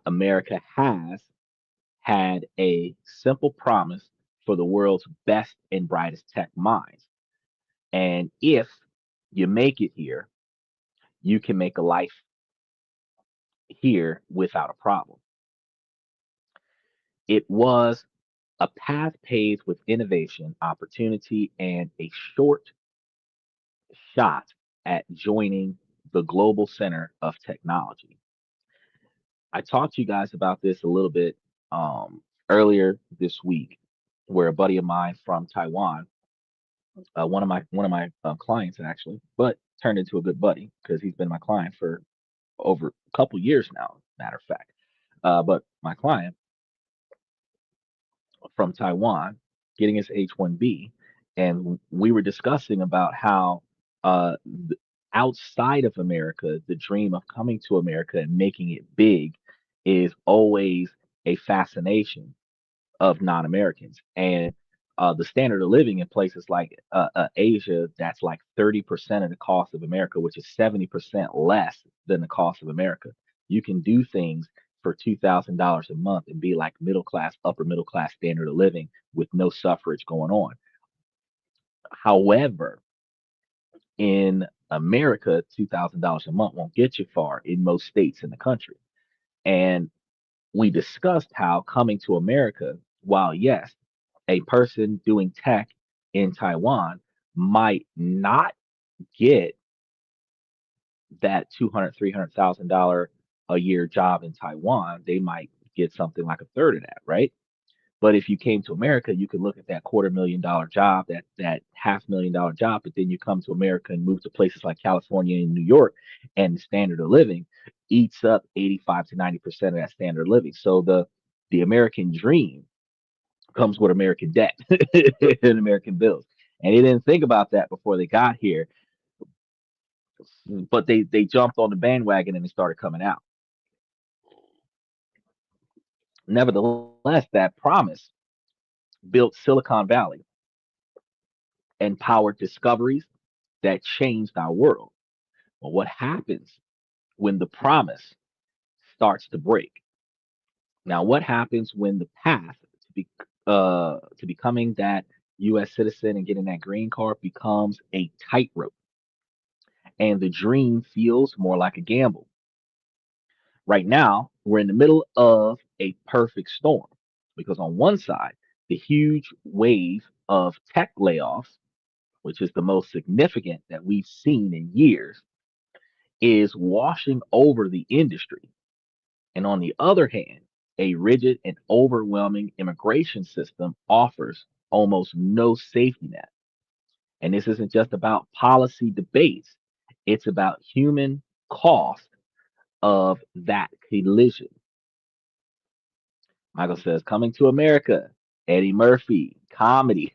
America has had a simple promise for the world's best and brightest tech minds. And if you make it here, you can make a life here without a problem. It was a path paved with innovation, opportunity, and a short shot at joining the global center of technology. I talked to you guys about this a little bit earlier this week, where a buddy of mine from Taiwan, one of my clients actually, but turned into a good buddy because he's been my client for over a couple years now. Matter of fact, but my client from Taiwan getting his H-1B, and we were discussing about how outside of America, the dream of coming to America and making it big is always a fascination of non-Americans. And the standard of living in places like Asia, that's like 30% of the cost of America, which is 70% less than the cost of America. You can do things for $2,000 a month and be like middle class, upper middle class standard of living with no suffrage going on. However, in America, $2,000 a month won't get you far in most states in the country. And we discussed how coming to America, while yes, a person doing tech in Taiwan might not get that 200, $300,000 a year job in Taiwan, they might get something like a third of that, right? But if you came to America, you could look at that $250,000 job, that $500,000 job, but then you come to America and move to places like California and New York, and the standard of living eats up 85 to 90% of that standard of living. So the American dream comes with American debt and American bills. And they didn't think about that before they got here, but they jumped on the bandwagon and they started coming out. Nevertheless, that promise built Silicon Valley and powered discoveries that changed our world. But what happens when the promise starts to break? Now, what happens when the path to becoming that U.S. citizen and getting that green card becomes a tightrope, and the dream feels more like a gamble? Right now, we're in the middle of a perfect storm because on one side, the huge wave of tech layoffs, which is the most significant that we've seen in years, is washing over the industry. And on the other hand, a rigid and overwhelming immigration system offers almost no safety net. And this isn't just about policy debates, it's about human cost of that collision. Michael says, coming to America, Eddie Murphy, comedy.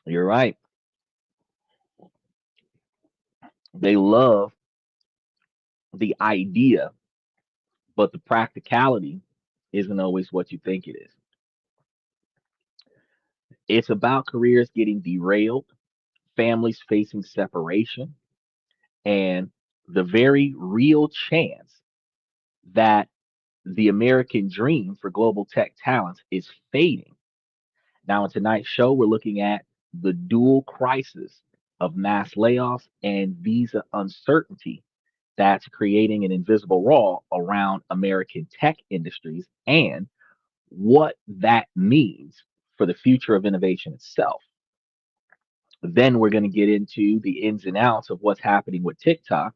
You're right. They love the idea, but the practicality isn't always what you think it is. It's about careers getting derailed, families facing separation, and the very real chance that the American dream for global tech talents is fading. Now, in tonight's show, we're looking at the dual crisis of mass layoffs and visa uncertainty that's creating an invisible wall around American tech industries and what that means for the future of innovation itself. Then we're going to get into the ins and outs of what's happening with TikTok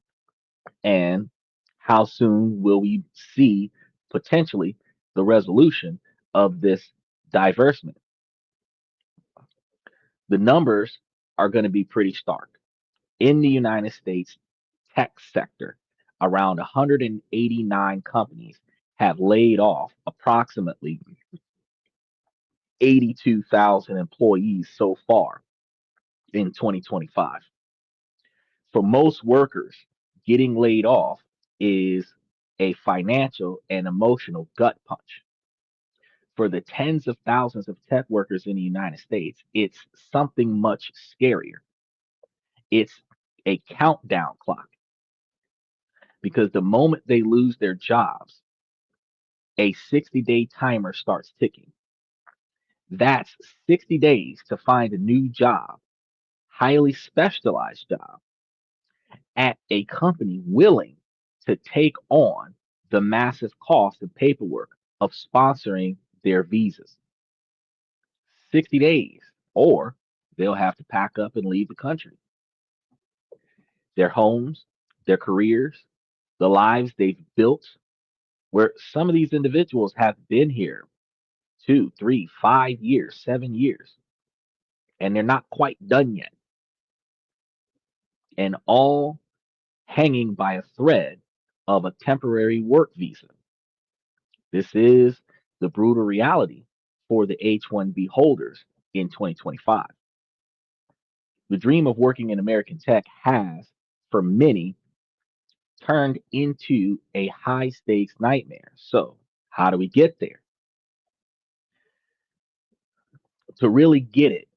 and how soon will we see potentially the resolution of this diversement. The numbers are going to be pretty stark. In the United States tech sector, around 189 companies have laid off approximately 82,000 employees so far in 2025. For most workers, getting laid off is a financial and emotional gut punch. For the tens of thousands of tech workers in the United States, it's something much scarier. It's a countdown clock, because the moment they lose their jobs, a 60-day timer starts ticking. That's 60 days to find a new job, highly specialized job, at a company willing to take on the massive cost and paperwork of sponsoring their visas. 60 days, or they'll have to pack up and leave the country. Their homes, their careers, the lives they've built, where some of these individuals have been here 2, 3, 5 years, 7 years, and they're not quite done yet. And all hanging by a thread of a temporary work visa. This is the brutal reality for the H-1B holders in 2025. The dream of working in American tech has, for many, turned into a high stakes nightmare. So, how do we get there? To really get it,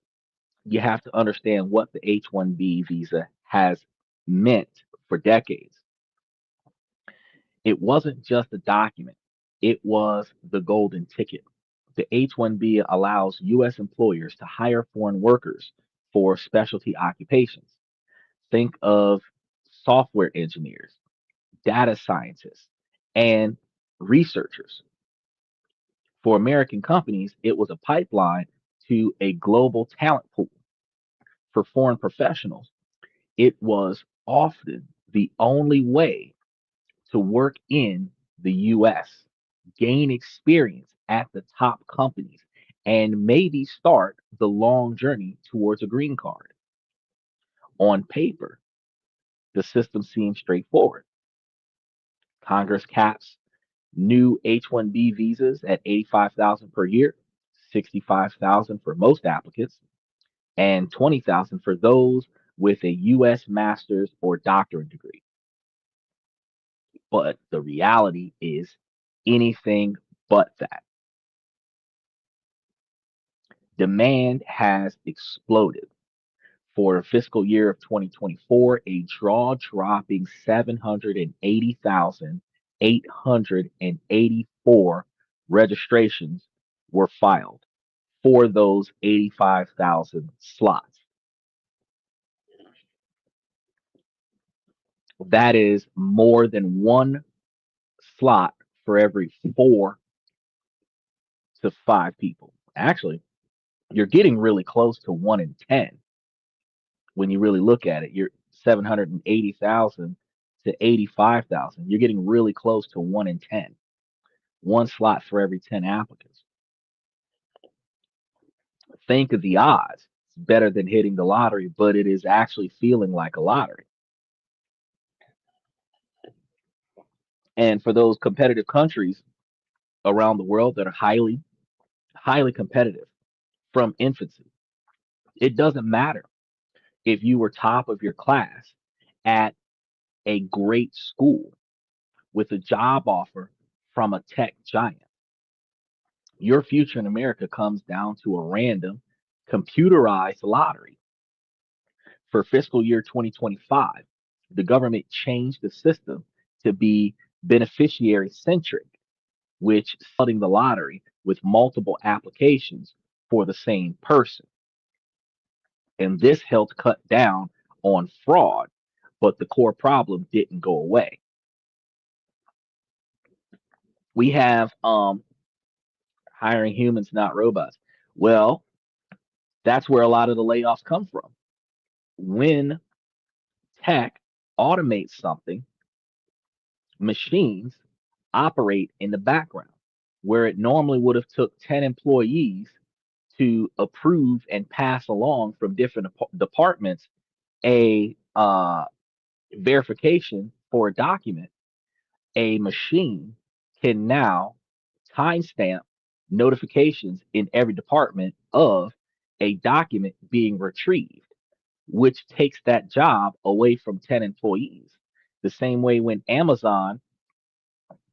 you have to understand what the H-1B visa has meant for decades. It wasn't just a document, it was the golden ticket. The H-1B allows U.S. employers to hire foreign workers for specialty occupations. Think of software engineers, data scientists, and researchers. For American companies, it was a pipeline to a global talent pool. For foreign professionals, it was often the only way to work in the US, gain experience at the top companies, and maybe start the long journey towards a green card. On paper, the system seems straightforward. Congress caps new H-1B visas at 85,000 per year, 65,000 for most applicants, and 20,000 for those with a US master's or doctorate degree. But the reality is anything but that. Demand has exploded. For fiscal year of 2024, a jaw-dropping 780,884 registrations were filed for those 85,000 slots. That is more than one slot for every 4 to 5 people. Actually, you're getting really close to 1 in 10 when you really look at it. You're 780,000 to 85,000. You're getting really close to 1 in 10. One slot for every 10 applicants. Think of the odds. It's better than hitting the lottery, but it is actually feeling like a lottery. And for those competitive countries around the world that are highly, highly competitive from infancy, it doesn't matter if you were top of your class at a great school with a job offer from a tech giant. Your future in America comes down to a random computerized lottery. For fiscal year 2025, the government changed the system to be beneficiary centric, which flooding the lottery with multiple applications for the same person. And this helped cut down on fraud, but the core problem didn't go away. We have hiring humans, not robots. Well, that's where a lot of the layoffs come from. When tech automates something, machines operate in the background, where it normally would have took 10 employees to approve and pass along from different departments a verification for a document. A machine can now timestamp notifications in every department of a document being retrieved, which takes that job away from 10 employees. The same way when Amazon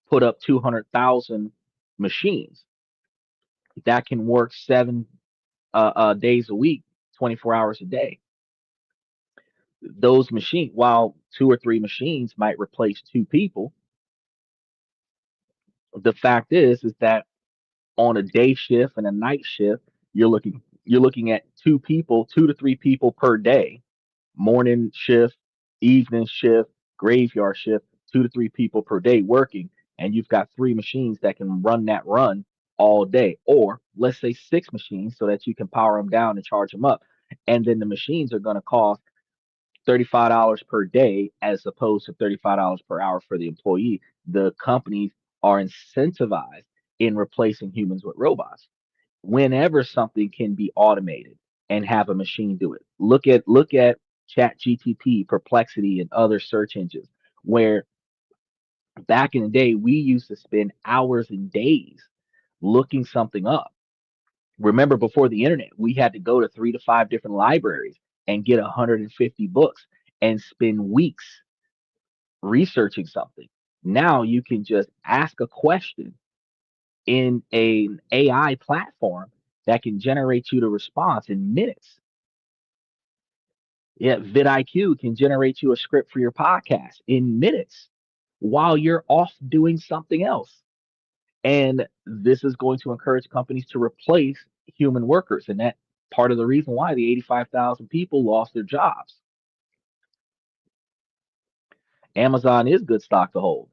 put up 200,000 machines that can work 7 days a week, 24 hours a day. Those machines, while two or three machines might replace two people, the fact is that on a day shift and a night shift, you're looking at two people, two to three people per day, morning shift, evening shift, graveyard shift, two to three people per day working, and you've got three machines that can run that run all day, or let's say six machines so that you can power them down and charge them up. And then the machines are going to cost $35 per day as opposed to $35 per hour for the employee. The companies are incentivized in replacing humans with robots. Whenever something can be automated and have a machine do it. Look at Chat GTP, Perplexity, and other search engines where back in the day we used to spend hours and days looking something up. Remember, before the internet, we had to go to 3 to 5 different libraries and get 150 books and spend weeks researching something. Now you can just ask a question in an AI platform that can generate you the response in minutes. Yeah, vidIQ can generate you a script for your podcast in minutes while you're off doing something else. And this is going to encourage companies to replace human workers. And that part of the reason why the 85,000 people lost their jobs. Amazon is good stock to hold.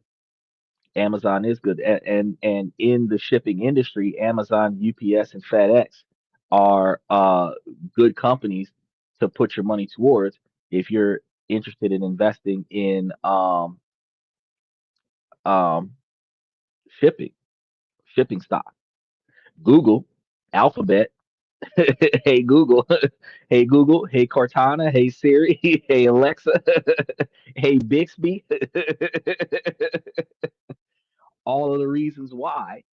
Amazon is good. And in the shipping industry, Amazon, UPS, and FedEx are good companies to put your money towards if you're interested in investing in um, shipping, shipping stock. Google, Alphabet, hey Google, hey Google, hey Cortana, hey Siri, hey Alexa, hey Bixby. All of the reasons why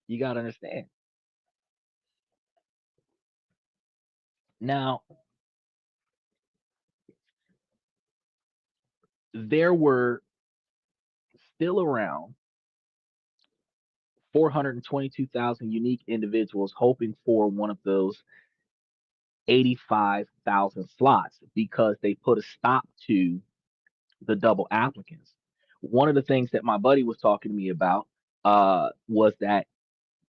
you got to understand. Now, there were still around 422,000 unique individuals hoping for one of those 85,000 slots because they put a stop to the double applicants. One of the things that my buddy was talking to me about was that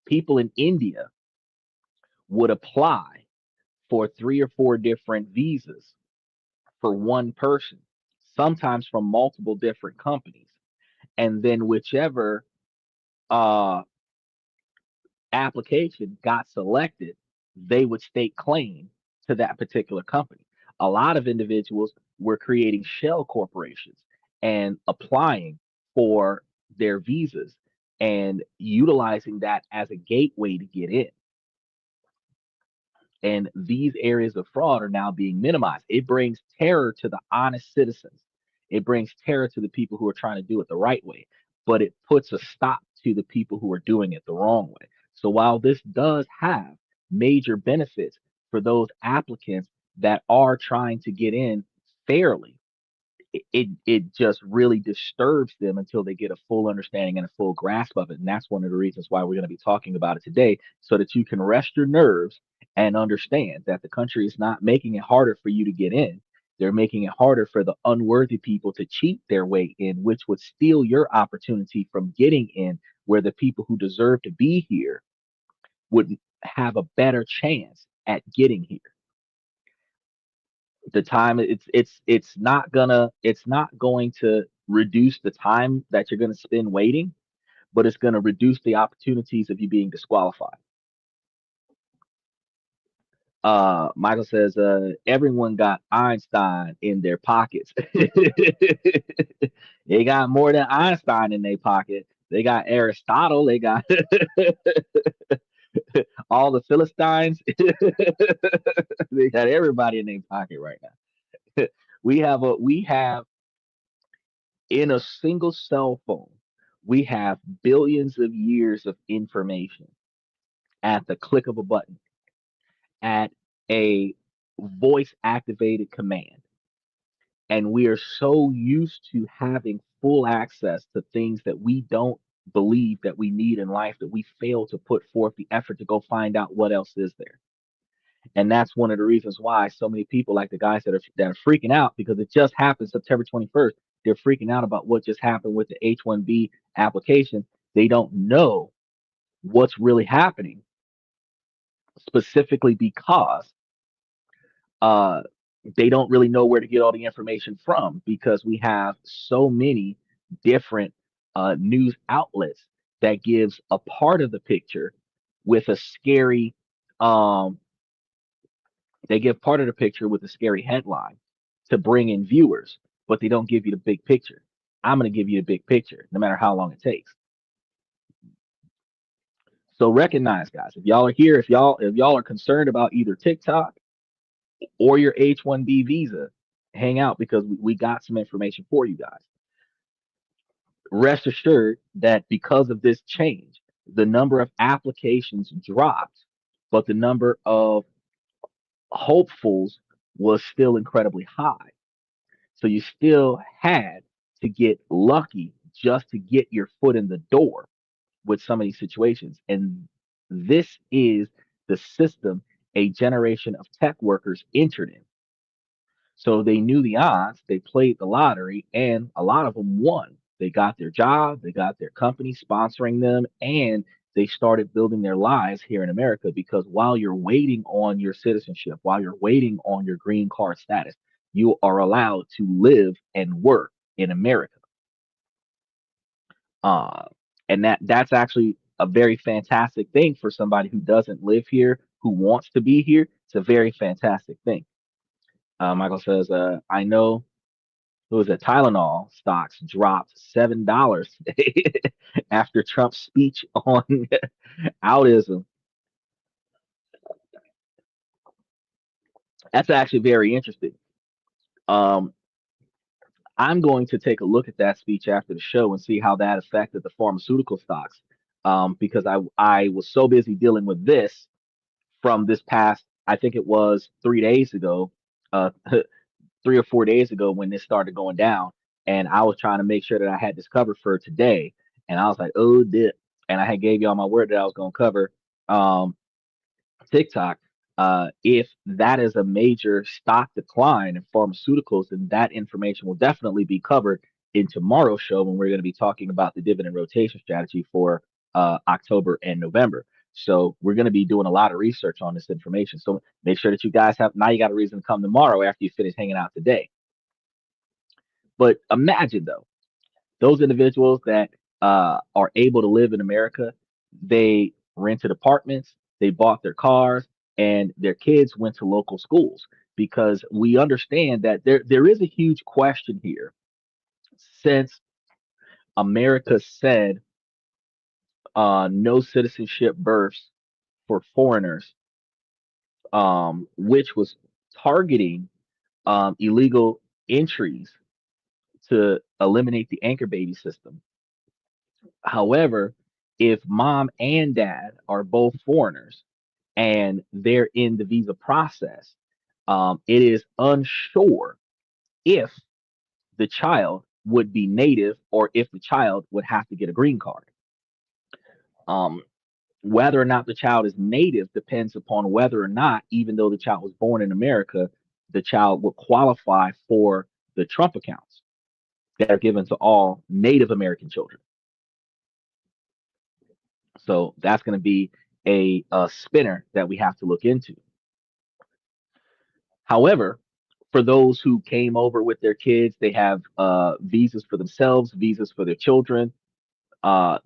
people in India would apply for 3 or 4 different visas for one person, sometimes from multiple different companies. And then whichever uh, application got selected, they would stake claim to that particular company. A lot of individuals were creating shell corporations and applying for their visas and utilizing that as a gateway to get in. And these areas of fraud are now being minimized. It brings terror to the honest citizens. It brings terror to the people who are trying to do it the right way, but it puts a stop to the people who are doing it the wrong way. So while this does have major benefits for those applicants that are trying to get in fairly, it just really disturbs them until they get a full understanding and a full grasp of it. And that's one of the reasons why we're going to be talking about it today, so that you can rest your nerves and understand that the country is not making it harder for you to get in. They're making it harder for the unworthy people to cheat their way in, which would steal your opportunity from getting in, where the people who deserve to be here would have a better chance at getting here. The time, it's not going to reduce the time that you're going to spend waiting, but it's going to reduce the opportunities of you being disqualified. Michael says everyone got Einstein in their pockets. They got more than Einstein in their pocket. They got Aristotle, they got all the Philistines. They got everybody in their pocket right now. We have in a single cell phone, we have billions of years of information at the click of a button, at a voice activated command. And we are so used to having full access to things that we don't believe that we need in life, that we fail to put forth the effort to go find out what else is there. And that's one of the reasons why so many people, like the guys that are freaking out because it just happened September 21st. They're freaking out about what just happened with the H-1B application. They don't know what's really happening, specifically because uh, they don't really know where to get all the information from because we have so many different news outlets that gives a part of the picture with a scary um, they give part of the picture with a scary headline to bring in viewers, but they don't give you the big picture. I'm going to give you the big picture no matter how long it takes. So recognize, guys, if y'all are here, if y'all are concerned about either TikTok or your H-1B visa, hang out because we got some information for you guys. Rest assured that because of this change, the number of applications dropped, but the number of hopefuls was still incredibly high. So you still had to get lucky just to get your foot in the door with some of these situations. And this is the system a generation of tech workers entered in. So they knew the odds, they played the lottery, and a lot of them won. They got their job, they got their company sponsoring them, and they started building their lives here in America because while you're waiting on your citizenship, while you're waiting on your green card status, you are allowed to live and work in America. Uh, and that's actually a very fantastic thing for somebody who doesn't live here, who wants to be here. It's a very fantastic thing. Michael says, I know who was it? Tylenol stocks dropped $7 today after Trump's speech on autism. That's actually very interesting. Um, I'm going to take a look at that speech after the show and see how that affected the pharmaceutical stocks. Because I was so busy dealing with this from this past, I think it was 3 days ago, 3 or 4 days ago when this started going down, and I was trying to make sure that I had this covered for today, and I was like, oh, dip, and I had gave y'all my word that I was going to cover um, TikTok. If that is a major stock decline in pharmaceuticals, then that information will definitely be covered in tomorrow's show when we're going to be talking about the dividend rotation strategy for October and November. So we're going to be doing a lot of research on this information. So make sure that you guys have now you got a reason to come tomorrow after you finish hanging out today. But imagine though, those individuals that are able to live in America, they rented apartments, they bought their cars, and their kids went to local schools because we understand that there is a huge question here since America said no citizenship births for foreigners, which was targeting illegal entries to eliminate the anchor baby system. However, if mom and dad are both foreigners and they're in the visa process, it is unsure if the child would be native or if the child would have to get a green card. Um, Whether or not the child is native depends upon whether or not, even though the child was born in America, the child will qualify for the Trump accounts that are given to all Native American children. So that's going to be a spinner that we have to look into. However, for those who came over with their kids, they have visas for themselves, visas for their children.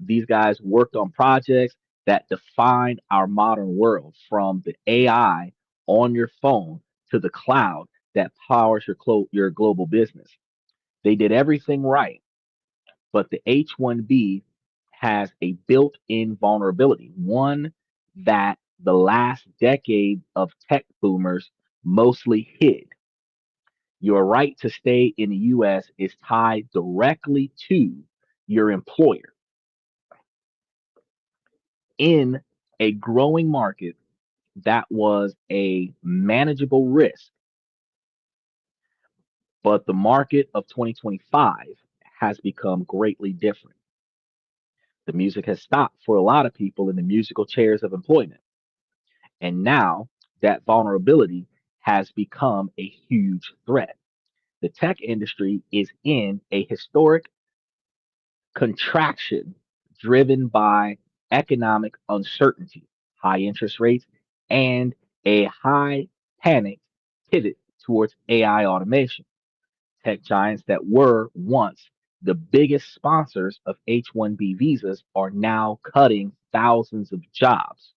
These guys worked on projects that define our modern world, from the AI on your phone to the cloud that powers your global business. They did everything right, but the H-1B has a built-in vulnerability, one that the last decade of tech boomers mostly hid. Your right to stay in the US is tied directly to your employer. In a growing market, that was a manageable risk, but the market of 2025 has become greatly different. The music has stopped for a lot of people in the musical chairs of employment. And now that vulnerability has become a huge threat. The tech industry is in a historic contraction driven by economic uncertainty, high interest rates, and a high panic pivot towards AI automation. Tech giants that were once the biggest sponsors of H-1B visas are now cutting thousands of jobs.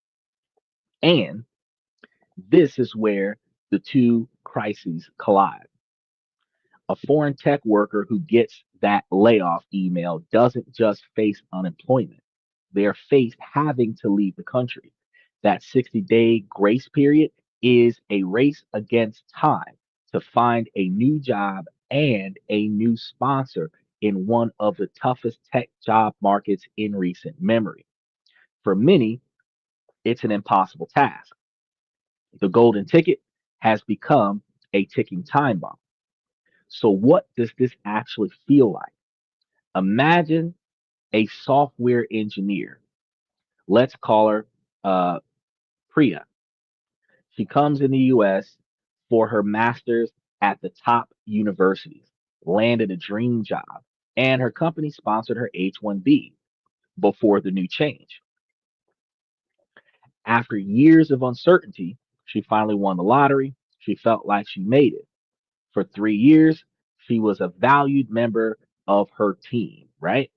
And this is where the two crises collide. A foreign tech worker who gets that layoff email doesn't just face unemployment, they're faced having to leave the country. That 60-day grace period is a race against time to find a new job and a new sponsor in one of the toughest tech job markets in recent memory. For many, it's an impossible task. The golden ticket has become a ticking time bomb. So, what does this actually feel like? Imagine a software engineer. Let's call her uh, Priya. She comes in the US for her master's at the top universities, landed a dream job, and her company sponsored her H-1B before the new change. After years of uncertainty, she finally won the lottery. She felt like she made it. For 3 years, she was a valued member of her team, right?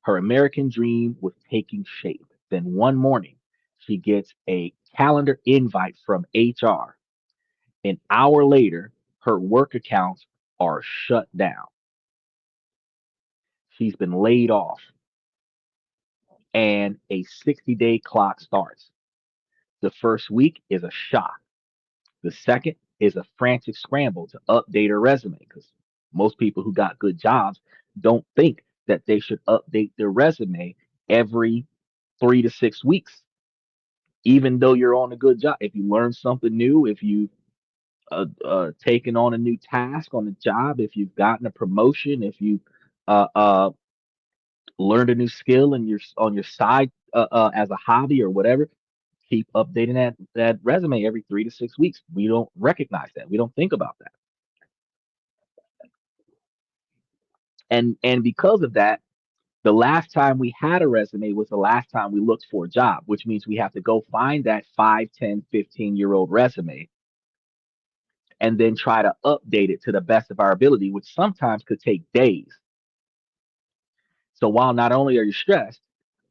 Her American dream was taking shape. Then one morning, she gets a calendar invite from HR. An hour later, her work accounts are shut down. She's been laid off, and a 60-day clock starts. The first week is a shock. The second is a frantic scramble to update her resume because most people who got good jobs don't think that they should update their resume every 3 to 6 weeks, even though you're on a good job. If you learn something new, if you've taken on a new task on the job, if you've gotten a promotion, if you've uh, uh, learned a new skill and you're on your side as a hobby or whatever, keep updating that resume every 3 to 6 weeks. We don't recognize that. We don't think about that. And because of that, the last time we had a resume was the last time we looked for a job, which means we have to go find that 5, 10, 15-year-old resume and then try to update it to the best of our ability, which sometimes could take days. So while not only are you stressed,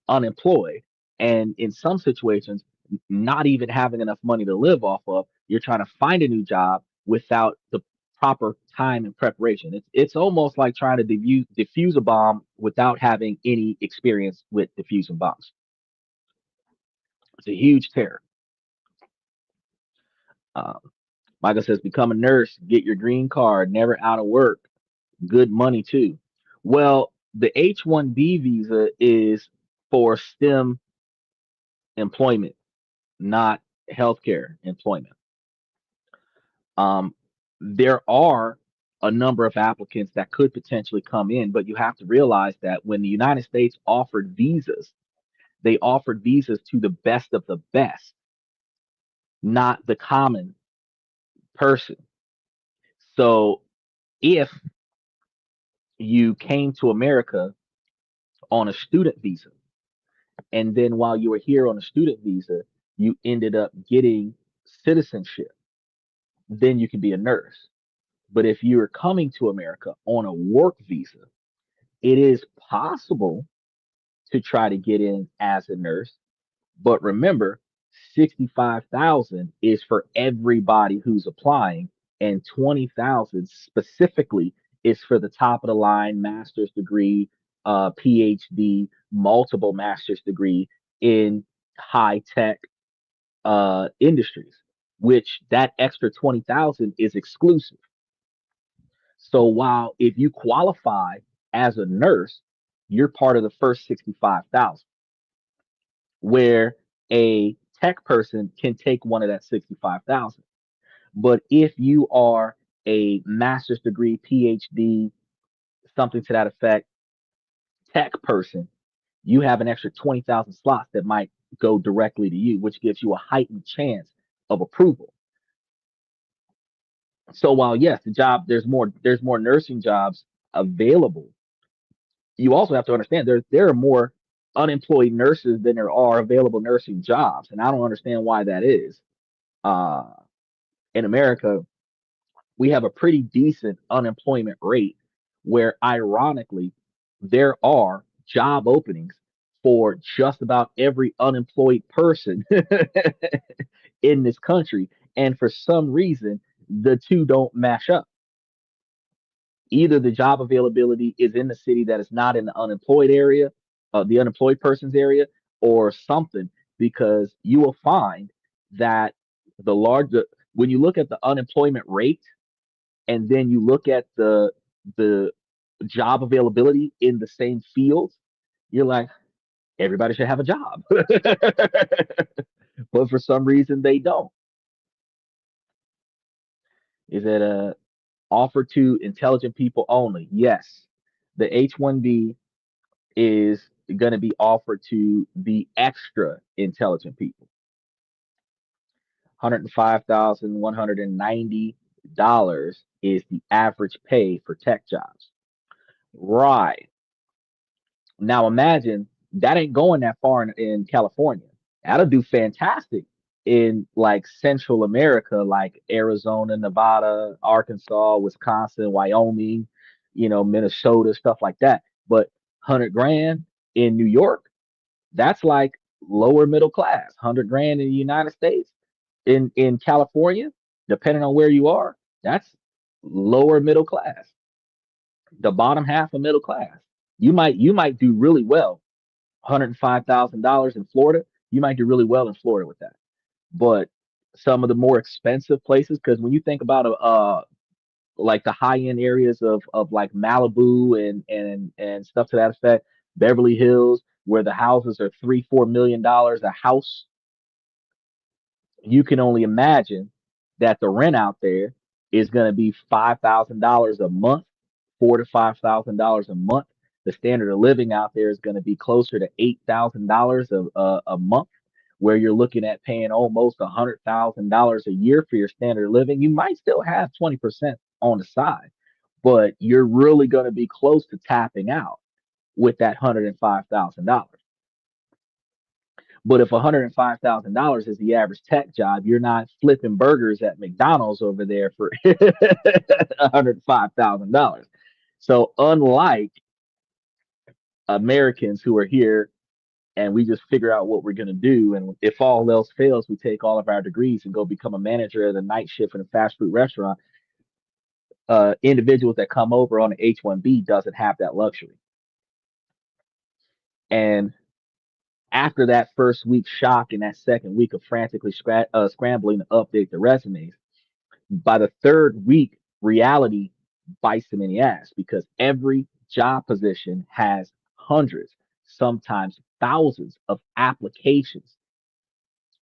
unemployed, and in some situations, not even having enough money to live off of, you're trying to find a new job without the proper time and preparation. It's almost like trying to defuse a bomb without having any experience with diffusing bombs. It's a huge terror. Um, Michael says, become a nurse, get your green card, never out of work, good money too. Well, the H-1B visa is for STEM employment, not healthcare employment. Um, there are a number of applicants that could potentially come in, but you have to realize that when the United States offered visas, they offered visas to the best of the best, not the common person. So if you came to America on a student visa, and then while you were here on a student visa, you ended up getting citizenship, then you can be a nurse. But if you're coming to America on a work visa, it is possible to try to get in as a nurse. But remember, 65,000 is for everybody who's applying, and 20,000 specifically is for the top of the line master's degree, PhD, multiple master's degree in high tech industries, which that extra 20,000 is exclusive. So while if you qualify as a nurse, you're part of the first 65,000, where a tech person can take one of that 65,000. But if you are a master's degree, PhD, something to that effect, tech person, you have an extra 20,000 slots that might go directly to you, which gives you a heightened chance of approval. So while yes, the job there's more nursing jobs available, you also have to understand there are more unemployed nurses than there are available nursing jobs, and I don't understand why that is. Uh, in America, we have a pretty decent unemployment rate, where ironically there are job openings for just about every unemployed person in this country, and for some reason the two don't mash up. Either the job availability is in the city that is not in the unemployed area, the unemployed person's area, or something, because you will find that the larger when you look at the unemployment rate and then you look at the job availability in the same fields, you're like, everybody should have a job. But for some reason they don't. Is it a offer to intelligent people only? Yes. The H-1B is going to be offered to the extra intelligent people. $105,190 is the average pay for tech jobs. Right. Now imagine that ain't going that far in California. That'll do fantastic in like Central America, like Arizona, Nevada, Arkansas, Wisconsin, Wyoming, Minnesota, stuff like that. But 100 grand in New York, that's like lower middle class. 100 grand in the United States, in California, depending on where you are, that's lower middle class, the bottom half of middle class. You might do really well. $105,000 in Florida, you might do really well in Florida with that. But some of the more expensive places, because when you think about like the high end areas of like Malibu and stuff to that effect, Beverly Hills, where the houses are $3-4 million a house, you can only imagine that the rent out there is going to be $5,000 a month, $4,000 to $5,000 a month. The standard of living out there is going to be closer to $8,000 a month, where you're looking at paying almost $100,000 a year for your standard of living. You might still have 20% on the side, but you're really going to be close to tapping out with that $105,000. But if $105,000 is the average tech job, you're not flipping burgers at McDonald's over there for $105,000. So unlike Americans who are here and we just figure out what we're going to do, and if all else fails, we take all of our degrees and go become a manager at a night shift in a fast food restaurant. Individuals that come over on the H-1B doesn't have that luxury. And after that first week shock and that second week of frantically scrambling to update the resumes, by the third week, reality bites them in the ass, because every job position has hundreds, sometimes thousands of applications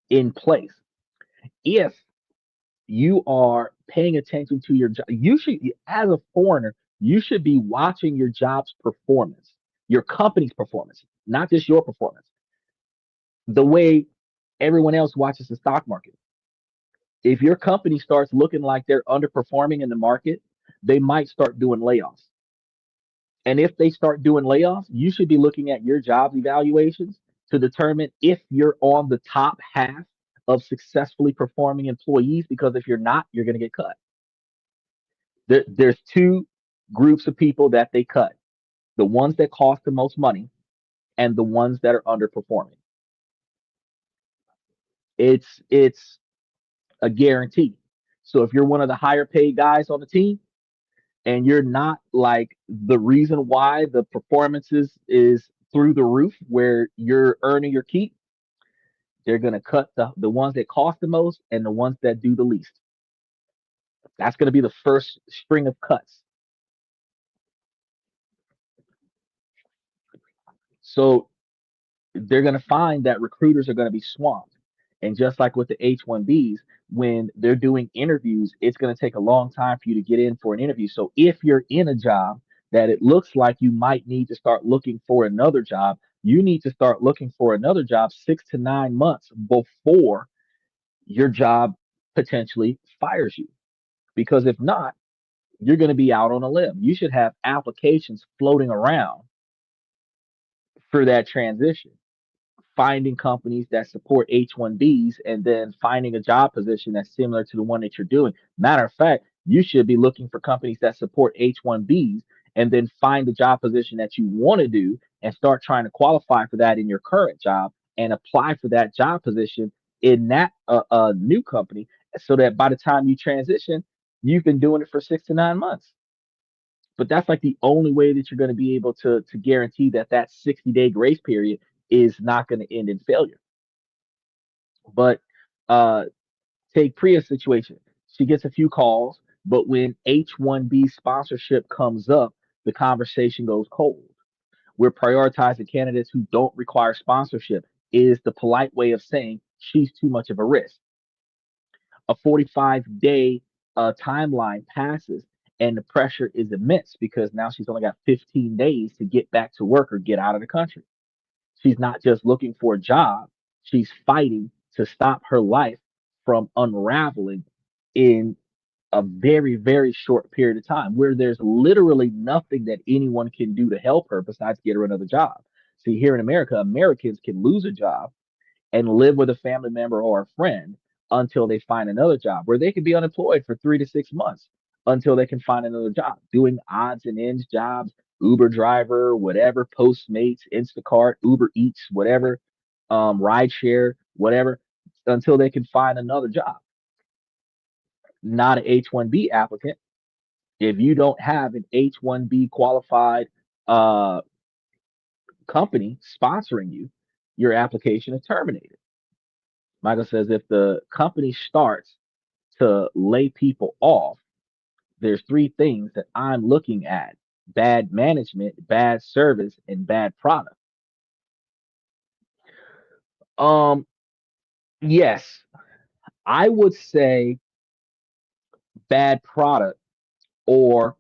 in place. If you are paying attention to your job, you should, as a foreigner, you should be watching your job's performance, your company's performance, not just your performance, the way everyone else watches the stock market. If your company starts looking like they're underperforming in the market, they might start doing layoffs. And if they start doing layoffs, you should be looking at your jobs evaluations to determine if you're on the top half of successfully performing employees, because if you're not, you're going to get cut. There's two groups of people that they cut: the ones that cost the most money and the ones that are underperforming. It's a guarantee. So if you're one of the higher paid guys on the team and you're not like the reason why the performance is through the roof, where you're earning your keep, they're going to cut the ones that cost the most and the ones that do the least. That's going to be the first string of cuts. So they're going to find that recruiters are going to be swamped. And just like with the H-1Bs, when they're doing interviews, it's going to take a long time for you to get in for an interview. So if you're in a job that it looks like you might need to start looking for another job, you need to start looking for another job 6 to 9 months before your job potentially fires you. Because if not, you're going to be out on a limb. You should have applications floating around for that transition, finding companies that support H-1Bs and then finding a job position that's similar to the one that you're doing. Matter of fact, you should be looking for companies that support H-1Bs and then find the job position that you want to do and start trying to qualify for that in your current job and apply for that job position in that new company so that by the time you transition, you've been doing it for 6 to 9 months. But that's like the only way that you're going to be able to guarantee that that 60-day grace period is not going to end in failure. But uh, take Priya's situation. She gets a few calls, but when H-1B sponsorship comes up, the conversation goes cold. We're prioritizing candidates who don't require sponsorship, is the polite way of saying she's too much of a risk. A 45-day timeline passes, and the pressure is immense because now she's only got 15 days to get back to work or get out of the country. She's not just looking for a job, she's fighting to stop her life from unraveling in a very, very short period of time where there's literally nothing that anyone can do to help her besides get her another job. See, here in America, Americans can lose a job and live with a family member or a friend until they find another job, where they could be unemployed for 3 to 6 months until they can find another job, doing odds and ends jobs, Uber driver, whatever, Postmates, Instacart, Uber Eats, whatever, rideshare, whatever, until they can find another job. Not an H-1B applicant. If you don't have an H-1B qualified uh, company sponsoring you, your application is terminated. Michael says if the company starts to lay people off, there's three things that I'm looking at: bad management, bad service, and bad product. Um, yes, I would say bad product or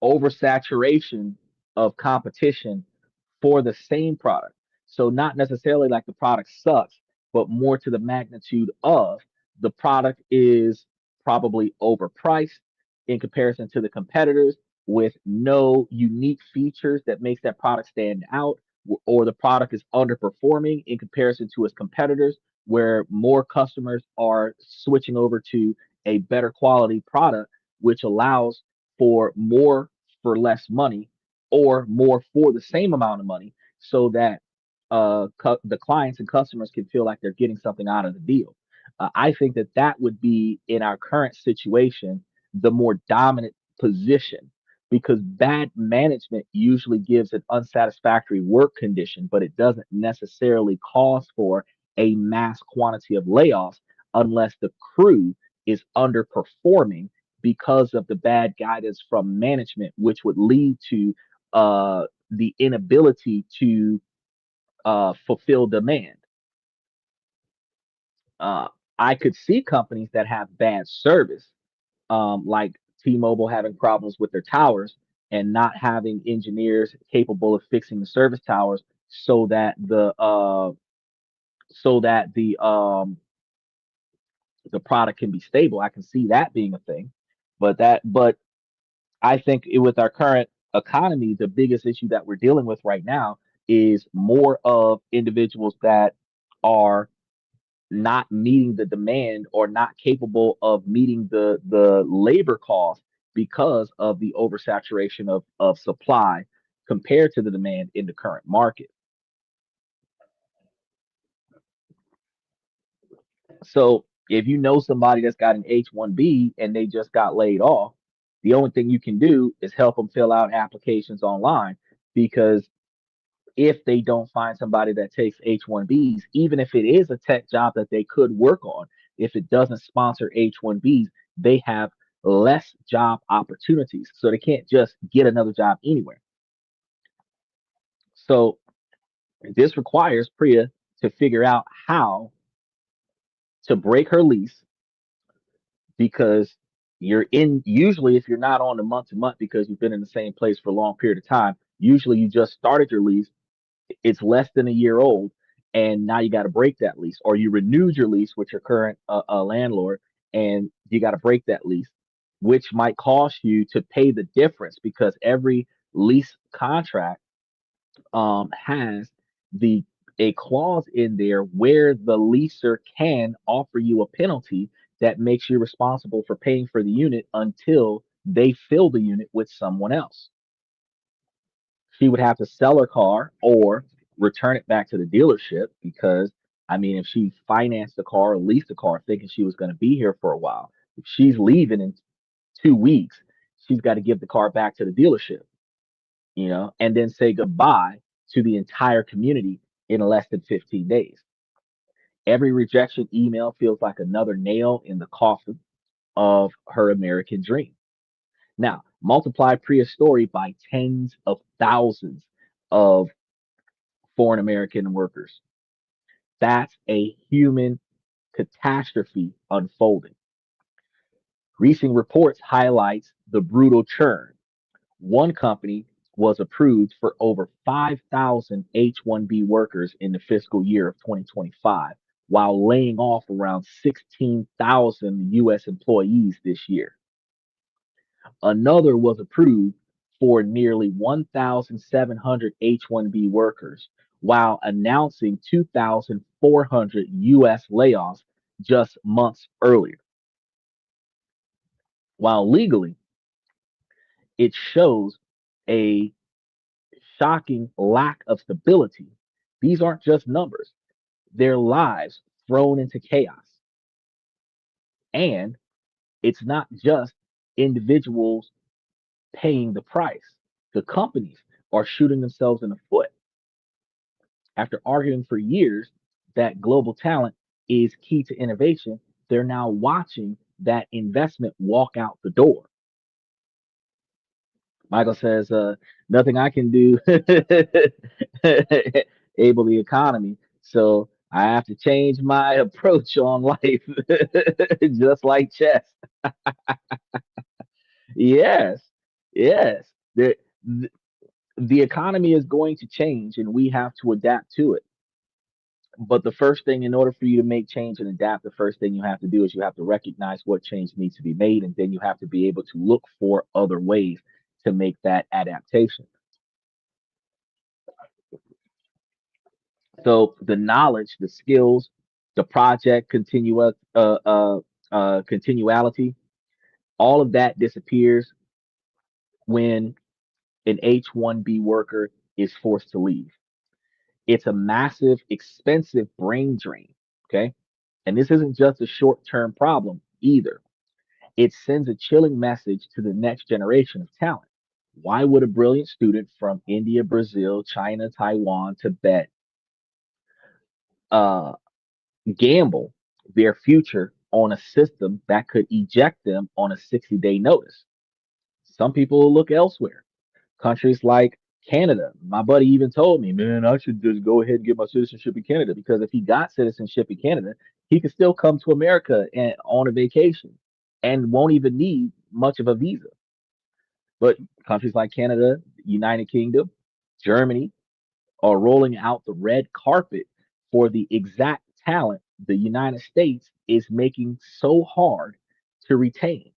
oversaturation of competition for the same product. So not necessarily like the product sucks, but more to the magnitude of the product is probably overpriced in comparison to the competitors with no unique features that makes that product stand out, or the product is underperforming in comparison to its competitors where more customers are switching over to a better quality product which allows for more for less money or more for the same amount of money so that the clients and customers can feel like they're getting something out of the deal. I think that that would be in our current situation the more dominant position because bad management usually gives an unsatisfactory work condition, but it doesn't necessarily cause for a mass quantity of layoffs unless the crew is underperforming because of the bad guidance from management, which would lead to the inability to fulfill demand. Uh, I could see companies that have bad service, like T-Mobile having problems with their towers and not having engineers capable of fixing the service towers so that the product can be stable. I can see that being a thing, but I think with our current economy, the biggest issue that we're dealing with right now is more of individuals that are not meeting the demand or not capable of meeting the labor cost because of the oversaturation of supply compared to the demand in the current market. So if you know somebody that's got an H-1B and they just got laid off, the only thing you can do is help them fill out applications online because if they don't find somebody that takes H-1Bs, even if it is a tech job that they could work on, if it doesn't sponsor H-1Bs, they have less job opportunities. So they can't just get another job anywhere. So this requires Priya to figure out how to break her lease because you're in, usually if you're not on a month to month because you've been in the same place for a long period of time, usually you just started your lease, it's less than a year old, and now you got to break that lease, or you renewed your lease with your current landlord, and you got to break that lease, which might cost you to pay the difference because every lease contract has the a clause in there where the leaser can offer you a penalty that makes you responsible for paying for the unit until they fill the unit with someone else. She would have to sell her car or return it back to the dealership because, I mean, if she financed the car or leased the car thinking she was going to be here for a while, if she's leaving in 2 weeks, she's got to give the car back to the dealership, and then say goodbye to the entire community in less than 15 days. Every rejection email feels like another nail in the coffin of her American dream. Now, multiply Priya's story by tens of thousands of foreign American workers. That's a human catastrophe unfolding. Recent reports highlights the brutal churn. One company was approved for over 5,000 H-1B workers in the fiscal year of 2025, while laying off around 16,000 U.S. employees this year. Another was approved for nearly 1,700 H-1B workers, while announcing 2,400 U.S. layoffs just months earlier. While legally, it shows a shocking lack of stability. These aren't just numbers, they're lives thrown into chaos. And it's not just individuals paying the price, the companies are shooting themselves in the foot. After arguing for years that global talent is key to innovation, they're now watching that investment walk out the door. Michael says, nothing I can do able the economy. So I have to change my approach on life, just like chess. Yes, yes. The, the economy is going to change and we have to adapt to it. But the first thing, in order for you to make change and adapt, the first thing you have to do is you have to recognize what change needs to be made, and then you have to be able to look for other ways to make that adaptation. So the knowledge, the skills, the project continuality, all of that disappears when an H-1B worker is forced to leave. It's a massive, expensive brain drain. Okay. And this isn't just a short term problem either. It sends a chilling message to the next generation of talent. Why would a brilliant student from India, Brazil, China, Taiwan, Tibet uh, gamble their future on a system that could eject them on a 60-day notice? Some people will look elsewhere. Countries like Canada. My buddy even told me, man, I should just go ahead and get my citizenship in Canada because if he got citizenship in Canada, he could still come to America and on a vacation and won't even need much of a visa. But countries like Canada, United Kingdom, Germany are rolling out the red carpet for the exact talent the United States is making so hard to retain.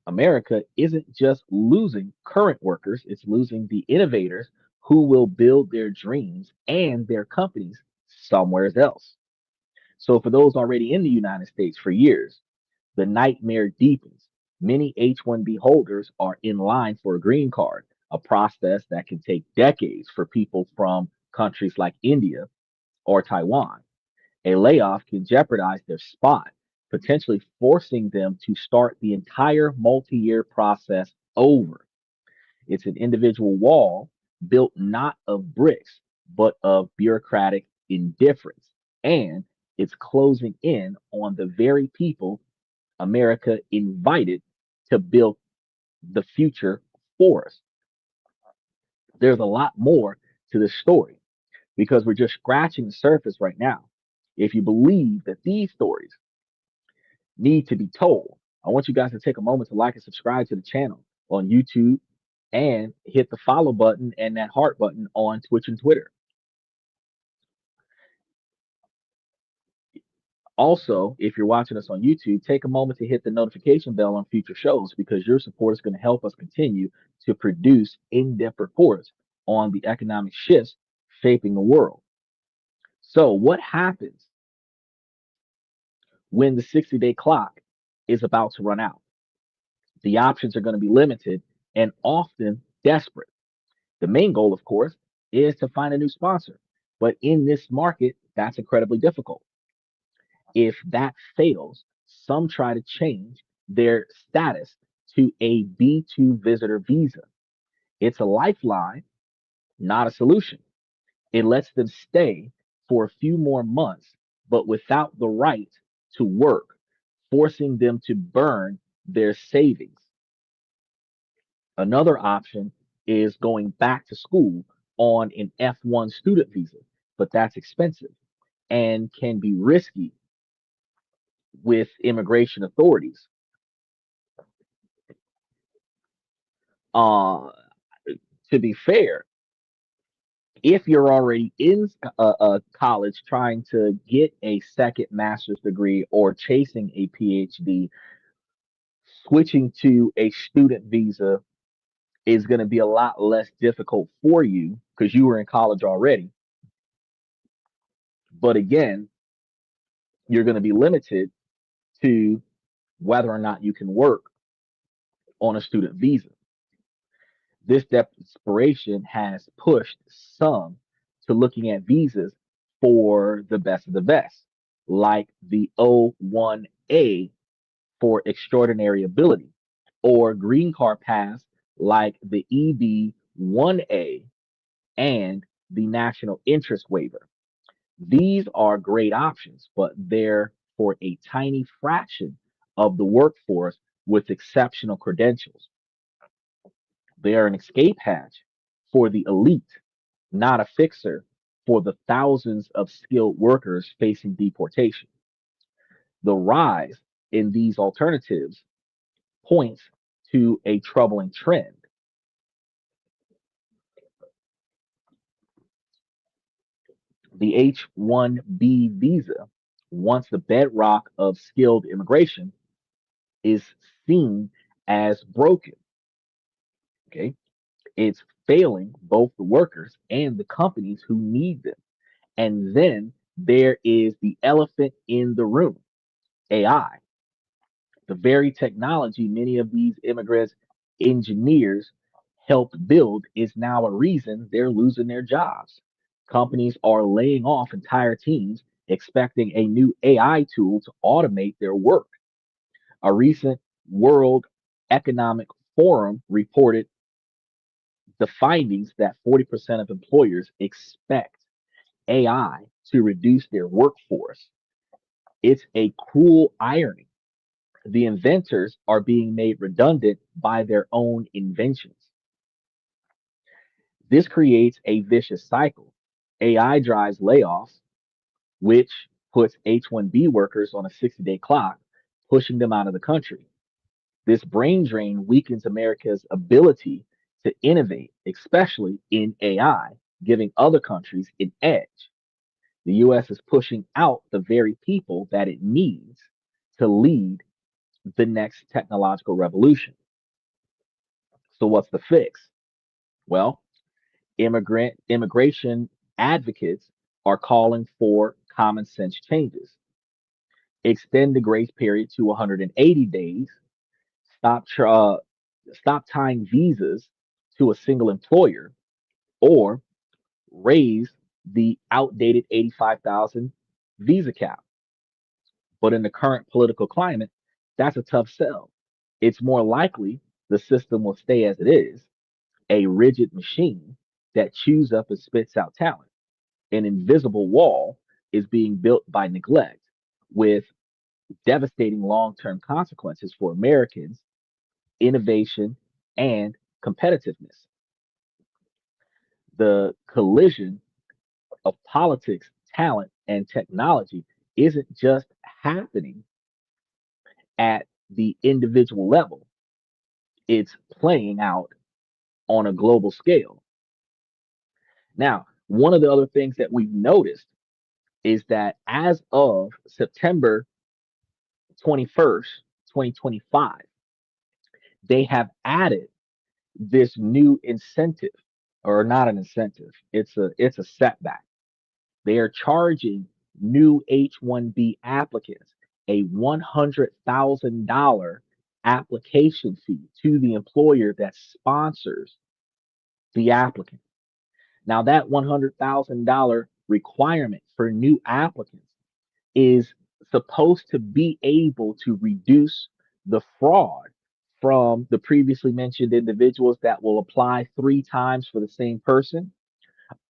America isn't just losing current workers, it's losing the innovators who will build their dreams and their companies somewhere else. So, for those already in the United States for years, the nightmare deepens. Many H-1B holders are in line for a green card, a process that can take decades for people from countries like India or Taiwan. A layoff can jeopardize their spot, potentially forcing them to start the entire multi year process over. It's an individual wall built not of bricks, but of bureaucratic indifference. And it's closing in on the very people America invited to build the future for us. There's a lot more to this story because we're just scratching the surface right now. If you believe that these stories need to be told, I want you guys to take a moment to like and subscribe to the channel on YouTube and hit the follow button and that heart button on Twitch and Twitter. Also, if you're watching us on YouTube, take a moment to hit the notification bell on future shows because your support is going to help us continue to produce in depth reports on the economic shifts shaping the world. So, what happens when the 60-day clock is about to run out? The options are going to be limited and often desperate. The main goal, of course, is to find a new sponsor. But in this market, that's incredibly difficult. If that fails, some try to change their status to a B2 visitor visa. It's a lifeline, not a solution. It lets them stay for a few more months, but without the right to work, forcing them to burn their savings. Another option is going back to school on an F1 student visa, but that's expensive and can be risky with immigration authorities. Uh, to be fair, if you're already in college trying to get a second master's degree or chasing a PhD, switching to a student visa is going to be a lot less difficult for you because you were in college already. But again, you're going to be limited to whether or not you can work on a student visa. This desperation has pushed some to looking at visas for the best of the best, like the O1A for extraordinary ability, or green card pass like the EB1A and the national interest waiver. These are great options, but they're for a tiny fraction of the workforce with exceptional credentials. They are an escape hatch for the elite, not a fixer for the thousands of skilled workers facing deportation. The rise in these alternatives points to a troubling trend. The H-1B visa, once the bedrock of skilled immigration, is seen as broken. Okay, it's failing both the workers and the companies who need them. And then there is the elephant in the room, AI. The very technology many of these immigrants engineers helped build is now a reason they're losing their jobs. Companies are laying off entire teams, expecting a new AI tool to automate their work. A recent World Economic Forum reported the findings that 40% of employers expect AI to reduce their workforce. It's a cruel irony. The inventors are being made redundant by their own inventions. This creates a vicious cycle. AI drives layoffs, which puts H-1B workers on a 60-day clock, pushing them out of the country. This brain drain weakens America's ability to innovate, especially in AI, giving other countries an edge. The US is pushing out the very people that it needs to lead the next technological revolution. So, what's the fix? Well, immigration advocates are calling for common sense changes. Extend the grace period to 180 days. Stop stop tying visas to a single employer, or raise the outdated 85,000 visa cap. But in the current political climate, that's a tough sell. It's more likely the system will stay as it is, a rigid machine that chews up and spits out talent. An invisible wall is being built by neglect with devastating long term consequences for Americans, innovation, and competitiveness. The collision of politics, talent, and technology isn't just happening at the individual level, it's playing out on a global scale. Now, one of the other things that we've noticed is that as of September 21st, 2025, they have added this new incentive, or not an incentive, it's a setback. They are charging new H-1B applicants a $100,000 application fee to the employer that sponsors the applicant. Now, that $100,000 requirement for new applicants is supposed to be able to reduce the fraud from the previously mentioned individuals that will apply three times for the same person,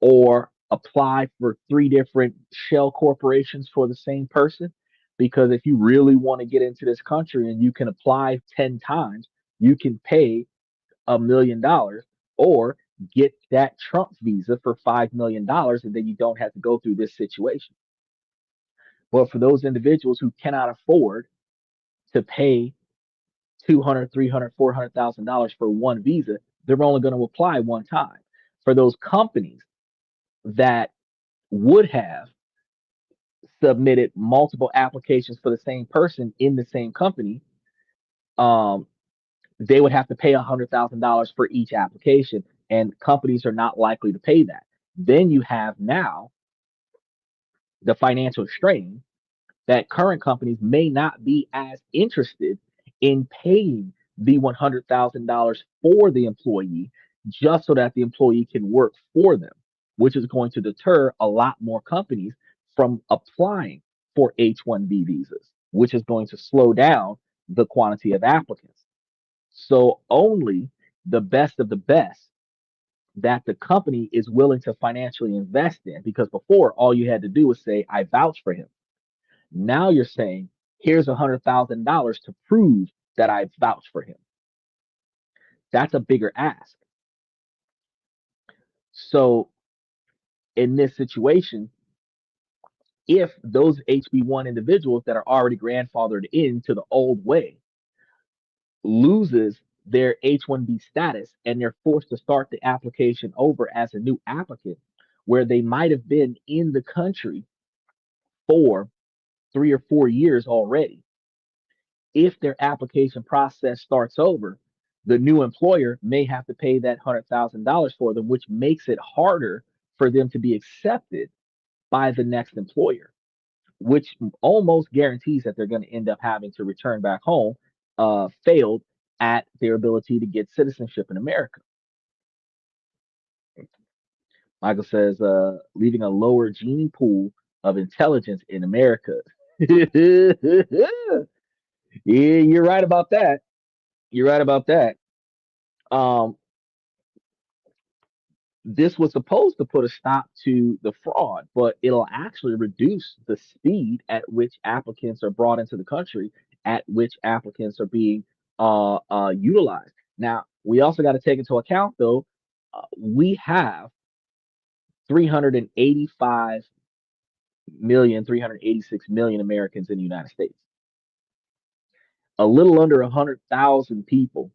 or apply for three different shell corporations for the same person. Because if you really want to get into this country and you can apply 10 times, you can pay $1 million, or get that Trump visa for $5 million, and then you don't have to go through this situation. But for those individuals who cannot afford to pay 200, 300, $400,000 for one visa, they're only going to apply one time. For those companies that would have submitted multiple applications for the same person in the same company, um, they would have to pay $100,000 for each application, and companies are not likely to pay that. Then you have now the financial strain that current companies may not be as interested in paying the $100,000 for the employee, just so that the employee can work for them, which is going to deter a lot more companies from applying for H-1B visas, which is going to slow down the quantity of applicants. So only the best of the best that the company is willing to financially invest in, because before all you had to do was say, I vouch for him. Now you're saying, here's $100,000 to prove that I vouch for him. That's a bigger ask. So in this situation, if those HB1 individuals that are already grandfathered into the old way loses their H1B status, and they're forced to start the application over as a new applicant, where they might have been in the country for 3 or 4 years already, if their application process starts over, the new employer may have to pay that $100,000 for them, which makes it harder for them to be accepted by the next employer, which almost guarantees that they're going to end up having to return back home, failed at their ability to get citizenship in America. Michael says, leaving a lower gene pool of intelligence in America. Yeah, you're right about that. You're right about that. Um, this was supposed to put a stop to the fraud, but it'll actually reduce the speed at which applicants are brought into the country, at which applicants are being utilized. Now, we also got to take into account, though, we have 385 million, 386 million Americans in the United States. A little under 100,000 people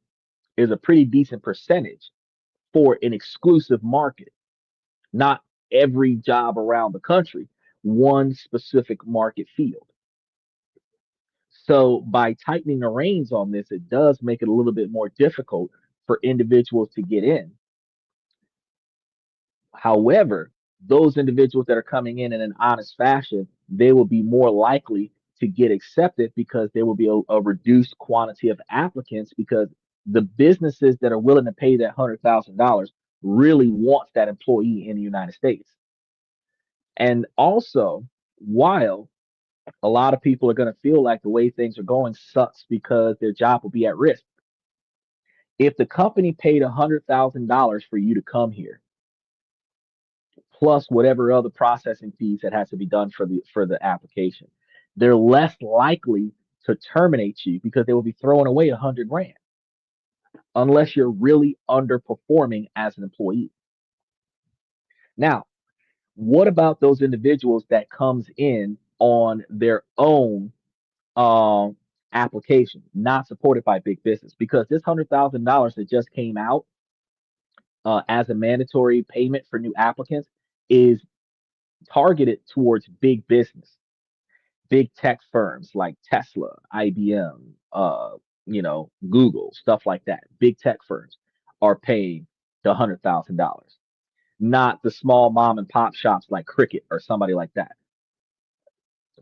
is a pretty decent percentage for an exclusive market. Not every job around the country, one specific market field. So by tightening the reins on this, it does make it a little bit more difficult for individuals to get in. However, those individuals that are coming in an honest fashion, they will be more likely to get accepted, because there will be a reduced quantity of applicants, because the businesses that are willing to pay that $100,000 really want that employee in the United States. And also, while a lot of people are going to feel like the way things are going sucks because their job will be at risk, if the company paid $100,000 for you to come here, plus whatever other processing fees that has to be done for the application, they're less likely to terminate you, because they will be throwing away 100 grand, unless you're really underperforming as an employee. Now, what about those individuals that comes in on their own application, not supported by big business? Because this $100,000 that just came out as a mandatory payment for new applicants is targeted towards big business, big tech firms like Tesla, IBM, Google, stuff like that. Big tech firms are paying the $100,000, not the small mom and pop shops like Cricket or somebody like that.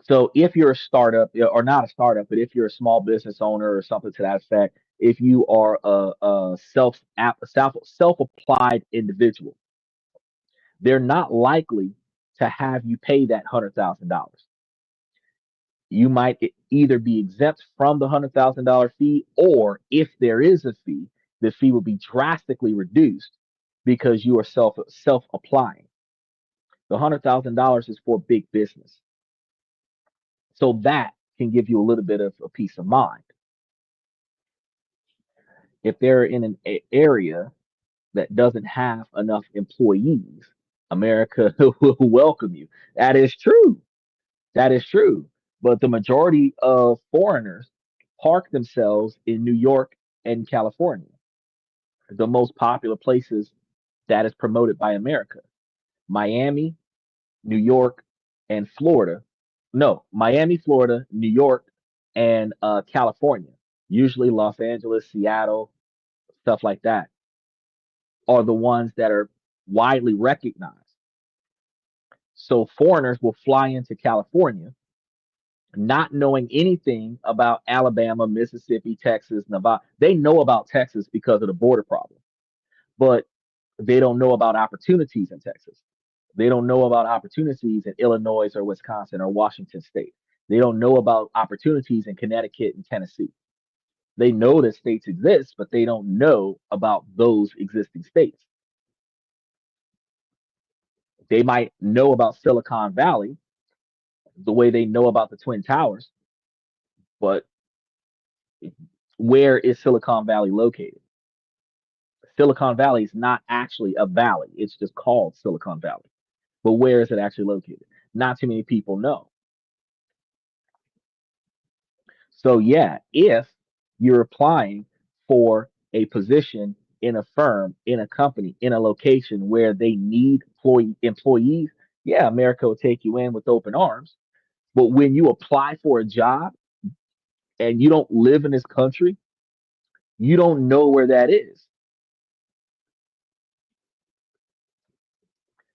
So if you're a startup, or not a startup, but if you're a small business owner or something to that effect, if you are a self applied individual, they're not likely to have you pay that $100,000. You might either be exempt from the $100,000 fee, or if there is a fee, the fee will be drastically reduced because you are self applying. The $100,000 is for big business, so that can give you a little bit of a peace of mind. If they're in an area that doesn't have enough employees, America will welcome you. That is true. That is true. But the majority of foreigners park themselves in New York and California, the most popular places that is promoted by America. Miami, New York, and Florida. No, Miami, Florida, New York, and California. Usually Los Angeles, Seattle, stuff like that are the ones that are widely recognized. So foreigners will fly into California not knowing anything about Alabama, Mississippi, Texas, Nevada. They know about Texas because of the border problem, but they don't know about opportunities in Texas. They don't know about opportunities in Illinois or Wisconsin or Washington State. They don't know about opportunities in Connecticut and Tennessee. They know that states exist, but they don't know about those existing states. They might know about Silicon Valley the way they know about the Twin Towers, but where is Silicon Valley located? Silicon Valley is not actually a valley. It's just called Silicon Valley. But where is it actually located? Not too many people know. So yeah, if you're applying for a position in a firm, in a company, in a location where they need employees, yeah, America will take you in with open arms. But when you apply for a job and you don't live in this country, you don't know where that is.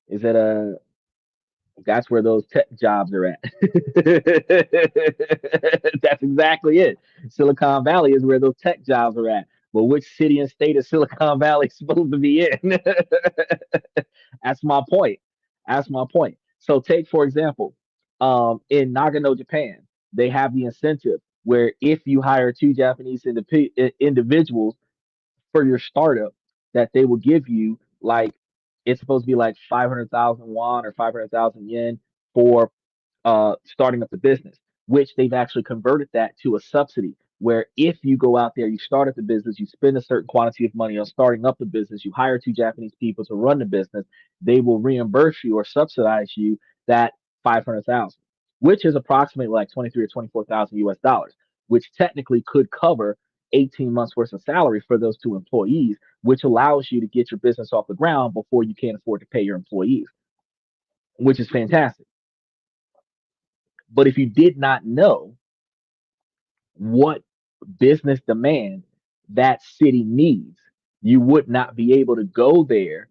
Is that a That's where those tech jobs are at. That's exactly it. Silicon Valley is where those tech jobs are at. But which city and state is Silicon Valley supposed to be in? That's my point. That's my point. So take for example, in Nagano, Japan, they have the incentive where if you hire two Japanese individuals for your startup, that they will give you like it's supposed to be like 500,000 won or 500,000 yen for starting up the business, which they've actually converted that to a subsidy. Where if you go out there, you start up the business, you spend a certain quantity of money on starting up the business, you hire two Japanese people to run the business, they will reimburse you or subsidize you that 500,000, which is approximately like 23 or 24,000 US dollars, which technically could cover 18 months worth of salary for those two employees, which allows you to get your business off the ground before you can't afford to pay your employees, which is fantastic. But if you did not know what business demand that city needs, you would not be able to go there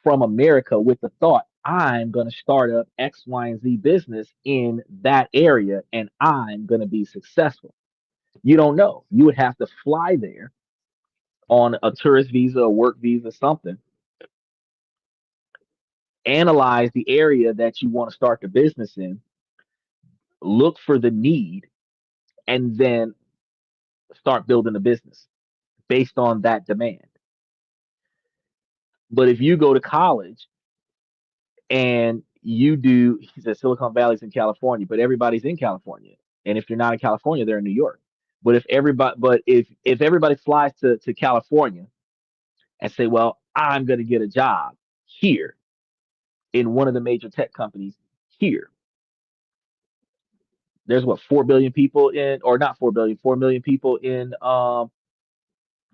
from America with the thought, I'm going to start up X, Y, and Z business in that area and I'm going to be successful. You don't know. You would have to fly there on a tourist visa, a work visa, something, analyze the area that you want to start the business in, look for the need, and then start building a business based on that demand. But if you go to college and you do, he said Silicon Valley's in California, but everybody's in California. And if you're not in California, they're in New York. But if everybody flies to California and say, well, I'm going to get a job here in one of the major tech companies here. There's what 4 billion people in, or not 4 billion, 4 million people in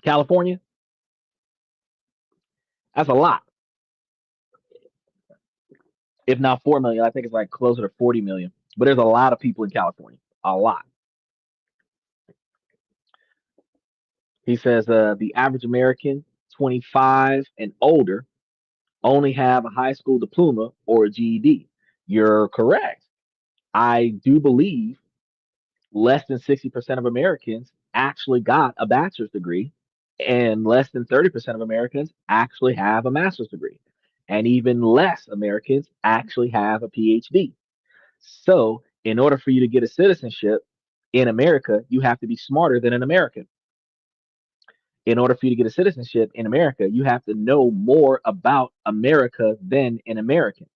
California. That's a lot. if not 4 million. I think it's like closer to 40 million. But there's a lot of people in California, a lot. He says the average American, 25 and older, only have a high school diploma or a GED. You're correct. I do believe less than 60% of Americans actually got a bachelor's degree, and less than 30% of Americans actually have a master's degree. And even less Americans actually have a PhD. So, in order for you to get a citizenship in America, you have to be smarter than an American. In order for you to get a citizenship in America, you have to know more about America than an American.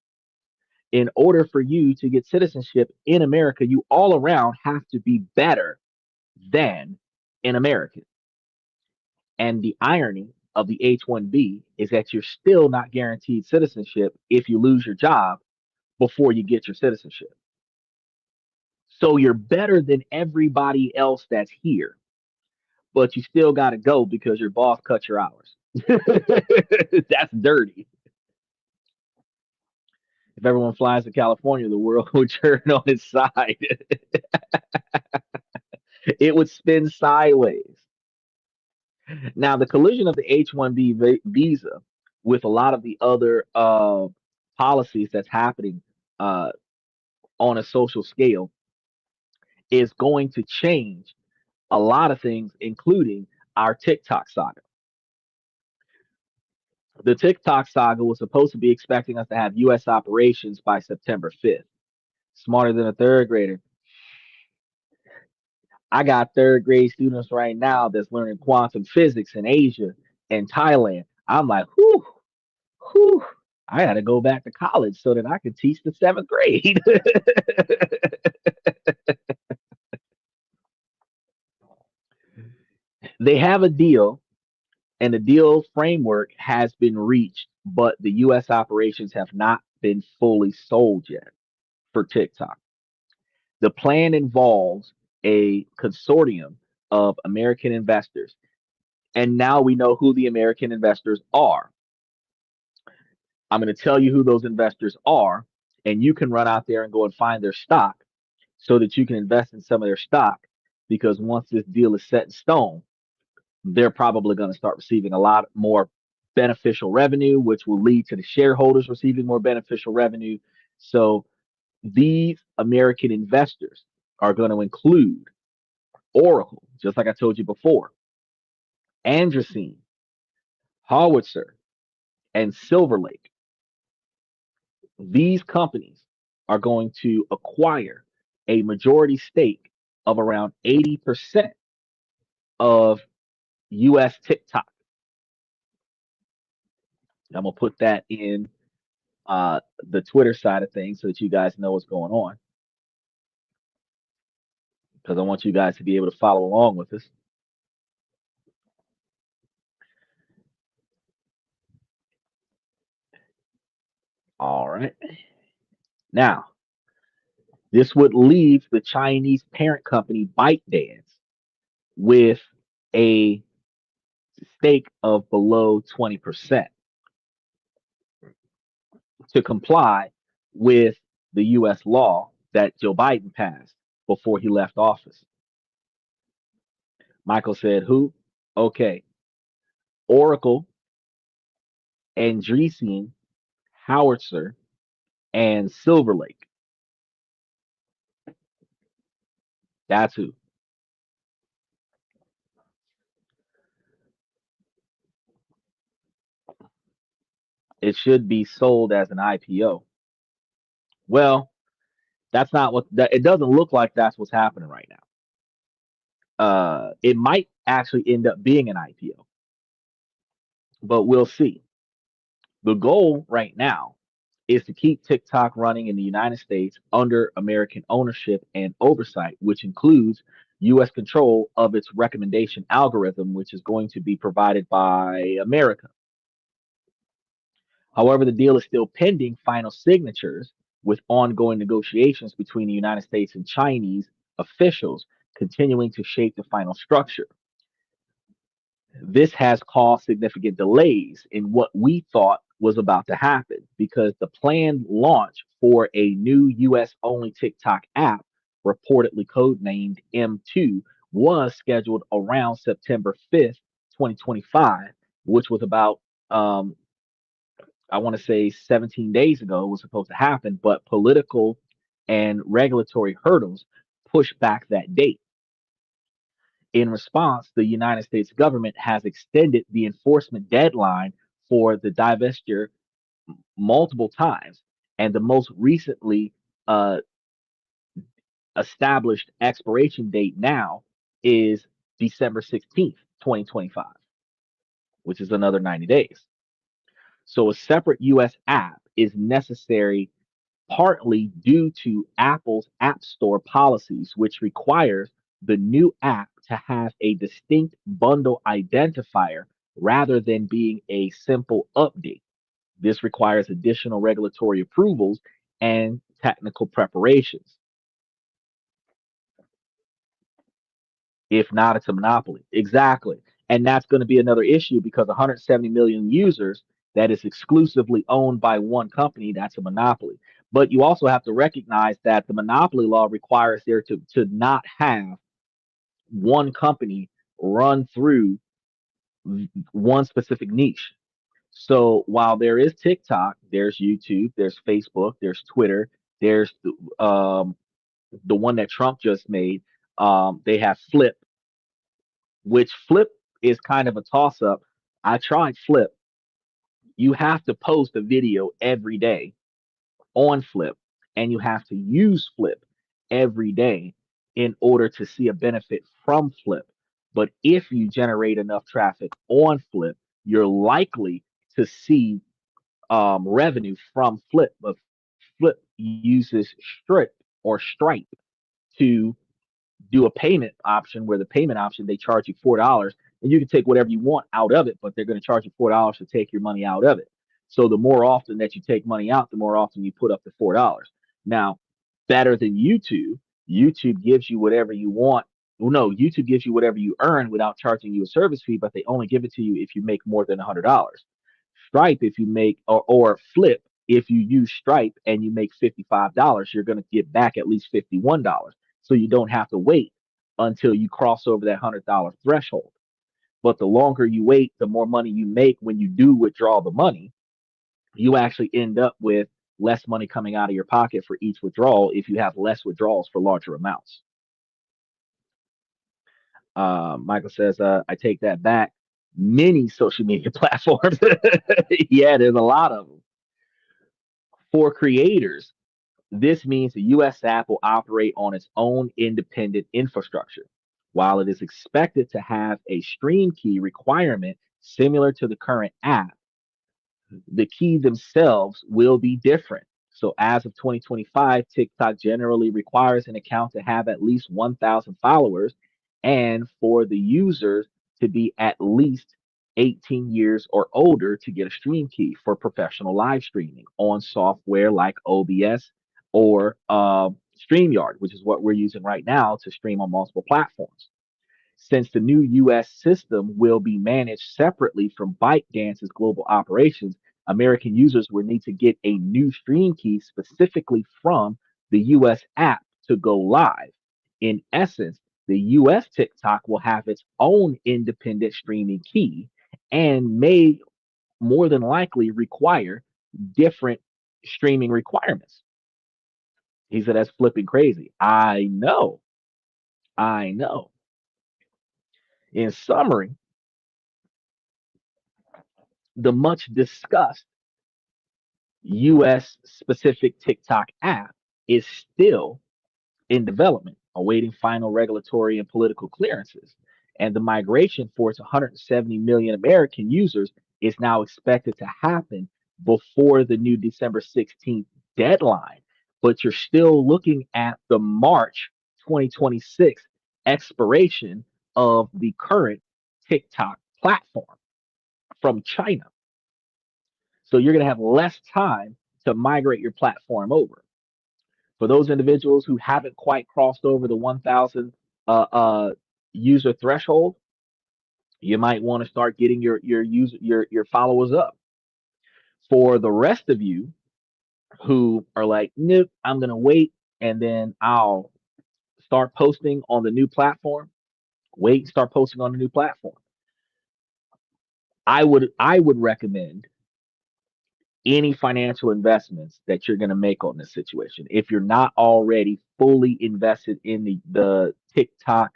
In order for you to get citizenship in America, you all around have to be better than an American. And the irony of the H-1B is that you're still not guaranteed citizenship if you lose your job before you get your citizenship. So you're better than everybody else that's here, but you still got to go because your boss cut your hours. That's dirty. If everyone flies to California, the world would turn on its side. It would spin sideways. Now, the collision of the H-1B visa with a lot of the other policies that's happening uh, on a social scale is going to change a lot of things, including our TikTok saga. The TikTok saga was supposed to be expecting us to have U.S. operations by September 5th. Smarter than a third grader. I got third grade students right now that's learning quantum physics in Asia and Thailand. I'm like, whew, whew. I got to go back to college so that I can teach the seventh grade. They have a deal, and the deal framework has been reached, but the U.S. operations have not been fully sold yet for TikTok. The plan involves a consortium of American investors, and now we know who the American investors are. I'm going to tell you who those investors are, and you can run out there and go and find their stock so that you can invest in some of their stock. Because once this deal is set in stone, they're probably going to start receiving a lot more beneficial revenue, which will lead to the shareholders receiving more beneficial revenue. So these American investors are going to include Oracle, just like I told you before, Andreessen, Howitzer, and Silver Lake. These companies are going to acquire a majority stake of around 80% of US TikTok. I'm going to put that in the Twitter side of things so that you guys know what's going on, because I want you guys to be able to follow along with us. All right. Now, this would leave the Chinese parent company ByteDance with a stake of below 20% to comply with the US law that Joe Biden passed before he left office. Michael said, who? Okay. Oracle, Andreessen, Howitzer, and Silver Lake. That's who. It should be sold as an IPO. Well, that's not what that, it doesn't look like that's what's happening right now. It might actually end up being an IPO, but we'll see. The goal right now is to keep TikTok running in the United States under American ownership and oversight, which includes US control of its recommendation algorithm, which is going to be provided by America. However, the deal is still pending final signatures, with ongoing negotiations between the United States and Chinese officials continuing to shape the final structure. This has caused significant delays in what we thought was about to happen because the planned launch for a new US only TikTok app, reportedly codenamed M2, was scheduled around September 5th, 2025, which was about, um, I want to say 17 days ago, was supposed to happen, but political and regulatory hurdles pushed back that date. In response, the United States government has extended the enforcement deadline for the divestiture multiple times, and the most recently uh, established expiration date now is December 16th, 2025, which is another 90 days. So a separate US app is necessary partly due to Apple's App Store policies, which requires the new app to have a distinct bundle identifier rather than being a simple update. This requires additional regulatory approvals and technical preparations. If not, it's a monopoly. Exactly. And that's going to be another issue because 170 million users that is exclusively owned by one company, that's a monopoly. But you also have to recognize that the monopoly law requires there to not have one company run through one specific niche. So while there is TikTok, there's YouTube, there's Facebook, there's Twitter, there's the one that Trump just made. They have Flip, which Flip is kind of a toss up. I tried Flip. You have to post a video every day on Flip, and you have to use Flip every day in order to see a benefit from Flip. But if you generate enough traffic on Flip, you're likely to see revenue from Flip. But Flip uses Stripe to do a payment option where the payment option they charge you $4 and you can take whatever you want out of it, but they're going to charge you $4 to take your money out of it. So the more often that you take money out, the more often you put up the $4. Now, better than YouTube, YouTube gives you whatever you want. Well, no, YouTube gives you whatever you earn without charging you a service fee, but they only give it to you if you make more than $100. Stripe, if you make, or Flip, if you use Stripe and you make $55, you're going to get back at least $51. So you don't have to wait until you cross over that $100 threshold. But the longer you wait, the more money you make when you do withdraw the money. You actually end up with less money coming out of your pocket for each withdrawal if you have less withdrawals for larger amounts. Michael says, I take that back. Many social media platforms. Yeah, there's a lot of them. For creators, this means the US app will operate on its own independent infrastructure. While it is expected to have a stream key requirement similar to the current app, the key themselves will be different. So as of 2025, TikTok generally requires an account to have at least 1,000 followers and for the users to be at least 18 years or older to get a stream key for professional live streaming on software like OBS or StreamYard, which is what we're using right now to stream on multiple platforms. Since the new US system will be managed separately from ByteDance's global operations, American users will need to get a new stream key specifically from the US app to go live. In essence, the US TikTok will have its own independent streaming key and may more than likely require different streaming requirements. He said, that's flipping crazy. I know. I know. In summary, the much discussed US specific TikTok app is still in development, awaiting final regulatory and political clearances. And the migration for its 170 million American users is now expected to happen before the new December 16th deadline. But you're still looking at the March 2026 expiration of the current TikTok platform from China. So you're going to have less time to migrate your platform over. For those individuals who haven't quite crossed over the 1,000 user threshold, you might want to start getting your followers up. For the rest of you who are like, nope, I'm gonna wait and then I'll start posting on the new platform. Wait and start posting on the new platform. I would recommend any financial investments that you're going to make on this situation. If you're not already fully invested in the TikTok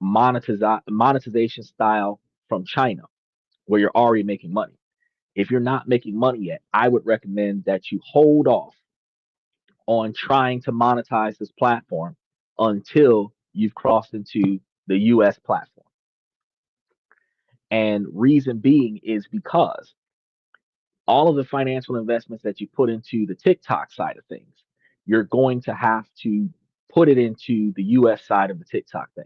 monetization style from China, where you're already making money. If you're not making money yet, I would recommend that you hold off on trying to monetize this platform until you've crossed into the US platform. And reason being is because all of the financial investments that you put into the TikTok side of things, you're going to have to put it into the US side of the TikTok thing.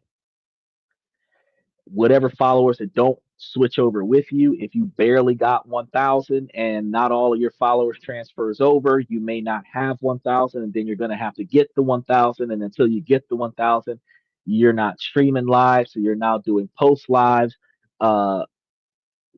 Whatever followers that don't switch over with you, if you barely got 1,000 and not all of your followers transfers over, you may not have 1,000, and then you're going to have to get the 1,000. And until you get the 1,000, you're not streaming live. So you're now doing post lives.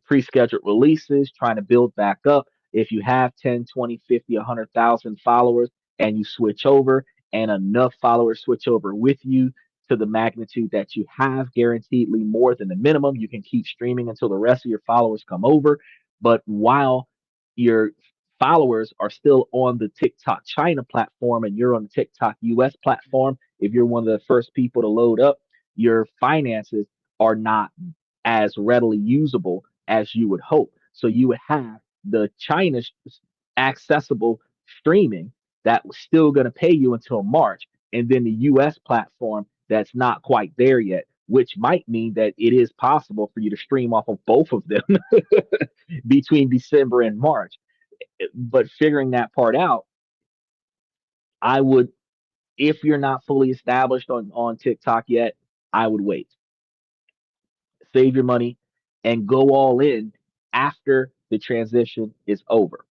Pre-scheduled releases, trying to build back up. If you have 10, 20, 50, 100,000 followers and you switch over and enough followers switch over with you to the magnitude that you have, guaranteedly more than the minimum, you can keep streaming until the rest of your followers come over. But while your followers are still on the TikTok China platform and you're on the TikTok US platform, if you're one of the first people to load up, your finances are not as readily usable as you would hope. So you would have the China accessible streaming that was still going to pay you until March, and then the US platform that's not quite there yet, which might mean that it is possible for you to stream off of both of them between December and March. But figuring that part out, I would, if you're not fully established on TikTok yet, I would wait, save your money, and go all in after the transition is over.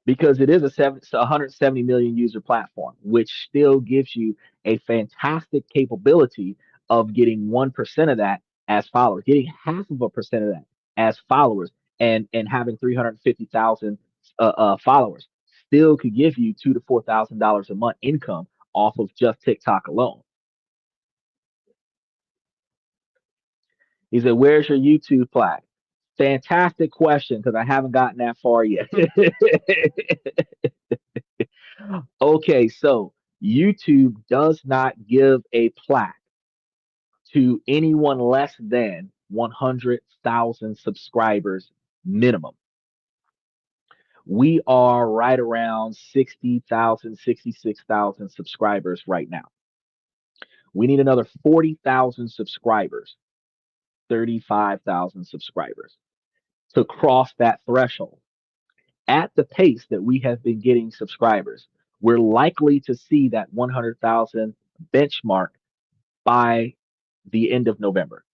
Because it is a 170 million user platform, which still gives you a fantastic capability of getting 1% of that as followers, getting half of a percent of that as followers, and having 350,000 followers still could give you $2,000 to $4,000 a month income off of just TikTok alone. He said, "Where's your YouTube plaque?" Fantastic question because I haven't gotten that far yet. Okay, so YouTube does not give a plaque to anyone less than 100,000 subscribers minimum. We are right around 60,000, 66,000 subscribers right now. We need another 40,000 subscribers, 35,000 subscribers to cross that threshold. At the pace that we have been getting subscribers, we're likely to see that 100,000 benchmark by the end of November.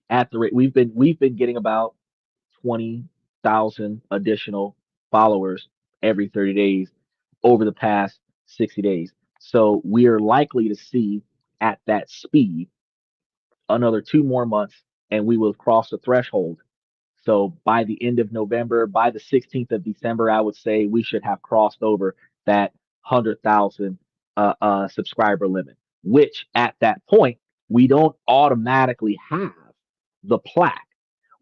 At the rate we've been getting about 20,000 additional followers every 30 days over the past 60 days. So we are likely to see at that speed another 2 more months and we will cross the threshold. So by the end of November, by the 16th of December, I would say we should have crossed over that 100,000 subscriber limit, which at that point, we don't automatically have the plaque.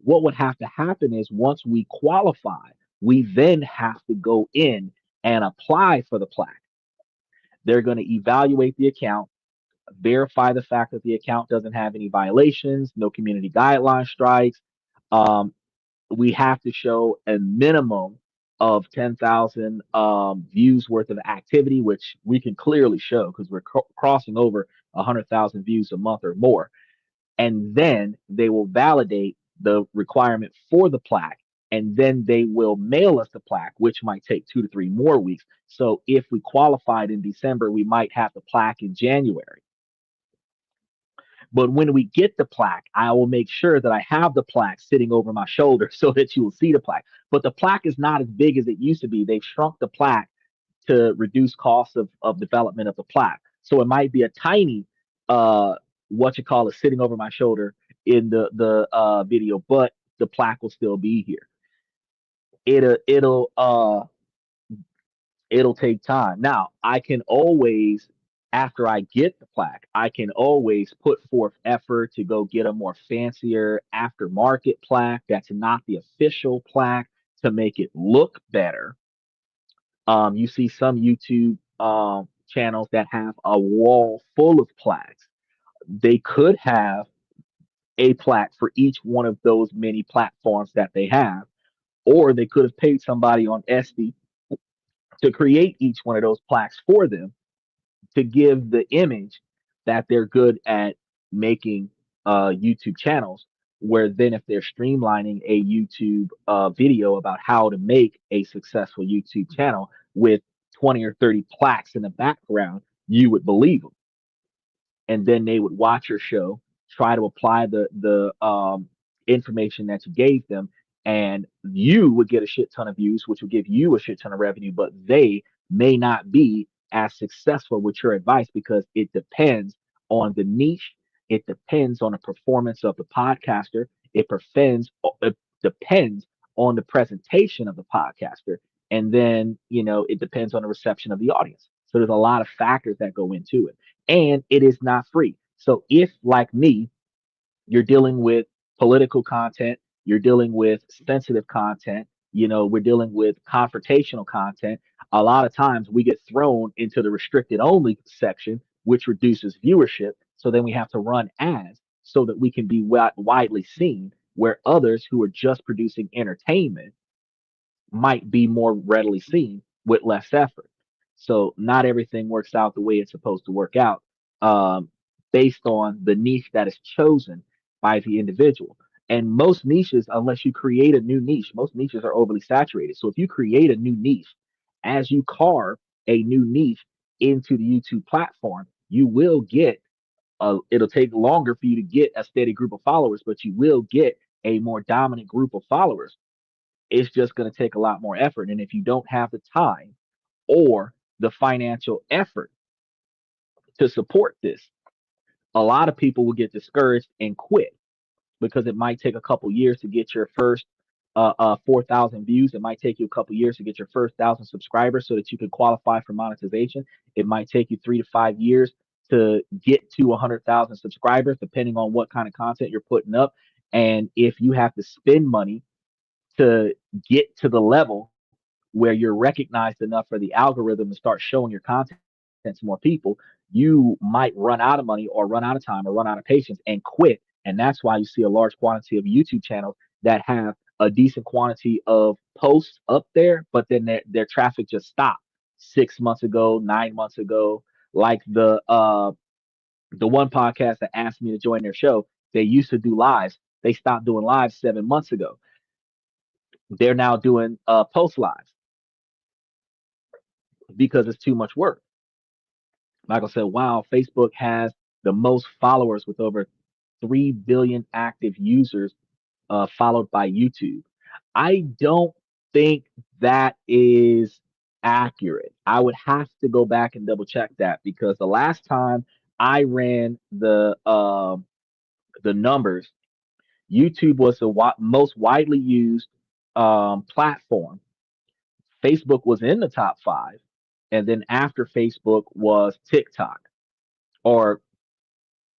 What would have to happen is once we qualify, we then have to go in and apply for the plaque. They're going to evaluate the account, verify the fact that the account doesn't have any violations, no community guideline strikes. Um, we have to show a minimum of 10,000 views worth of activity, which we can clearly show because we're crossing over 100,000 views a month or more. And then they will validate the requirement for the plaque. And then they will mail us the plaque, which might take 2 to 3 more weeks. So if we qualified in December, we might have the plaque in January. But when we get the plaque, I will make sure that I have the plaque sitting over my shoulder so that you will see the plaque. But the plaque is not as big as it used to be. They've shrunk the plaque to reduce costs of development of the plaque. So it might be a tiny what you call it sitting over my shoulder in the video, but the plaque will still be here. It'll take time. Now, I can always, after I get the plaque, I can always put forth effort to go get a more fancier aftermarket plaque that's not the official plaque to make it look better. You see some YouTube channels that have a wall full of plaques. They could have a plaque for each one of those many platforms that they have, or they could have paid somebody on Etsy to create each one of those plaques for them to give the image that they're good at making YouTube channels. Where then, if they're streamlining a YouTube video about how to make a successful YouTube channel with 20 or 30 plaques in the background, you would believe them, and then they would watch your show, try to apply the information that you gave them, and you would get a shit ton of views, which would give you a shit ton of revenue, but they may not be as successful with your advice because it depends on the niche, it depends on the performance of the podcaster, it depends on the presentation of the podcaster, and then it depends on the reception of the audience. So there's a lot of factors that go into it, and it is not free. So if, like me, you're dealing with political content, you're dealing with sensitive content, we're dealing with confrontational content, a lot of times we get thrown into the restricted only section, which reduces viewership. So then we have to run ads so that we can be widely seen, where others who are just producing entertainment might be more readily seen with less effort. So not everything works out the way it's supposed to work out, um, based on the niche that is chosen by the individual. And most niches, unless you create a new niche, most niches are overly saturated. So if you create a new niche, as you carve a new niche into the YouTube platform, you will get it'll take longer for you to get a steady group of followers, but you will get a more dominant group of followers. It's just going to take a lot more effort. And if you don't have the time or the financial effort to support this, a lot of people will get discouraged and quit because it might take a couple years to get your first 4,000 views. It might take you a couple years to get your first 1,000 subscribers so that you can qualify for monetization. It might take you 3 to 5 years to get to 100,000 subscribers, depending on what kind of content you're putting up. And if you have to spend money to get to the level where you're recognized enough for the algorithm to start showing your content to more people, you might run out of money or run out of time or run out of patience and quit. And that's why you see a large quantity of YouTube channels that have a decent quantity of posts up there, but then their traffic just stopped 6 months ago, 9 months ago. Like the one podcast that asked me to join their show, they used to do lives. They stopped doing lives 7 months ago. They're now doing post lives because it's too much work. Michael said, wow, Facebook has the most followers with over 3 billion active users, followed by YouTube. I don't think that is accurate. I would have to go back and double check that because the last time I ran the numbers, YouTube was the most widely used platform. Facebook was in the top five, and then after Facebook was TikTok. Or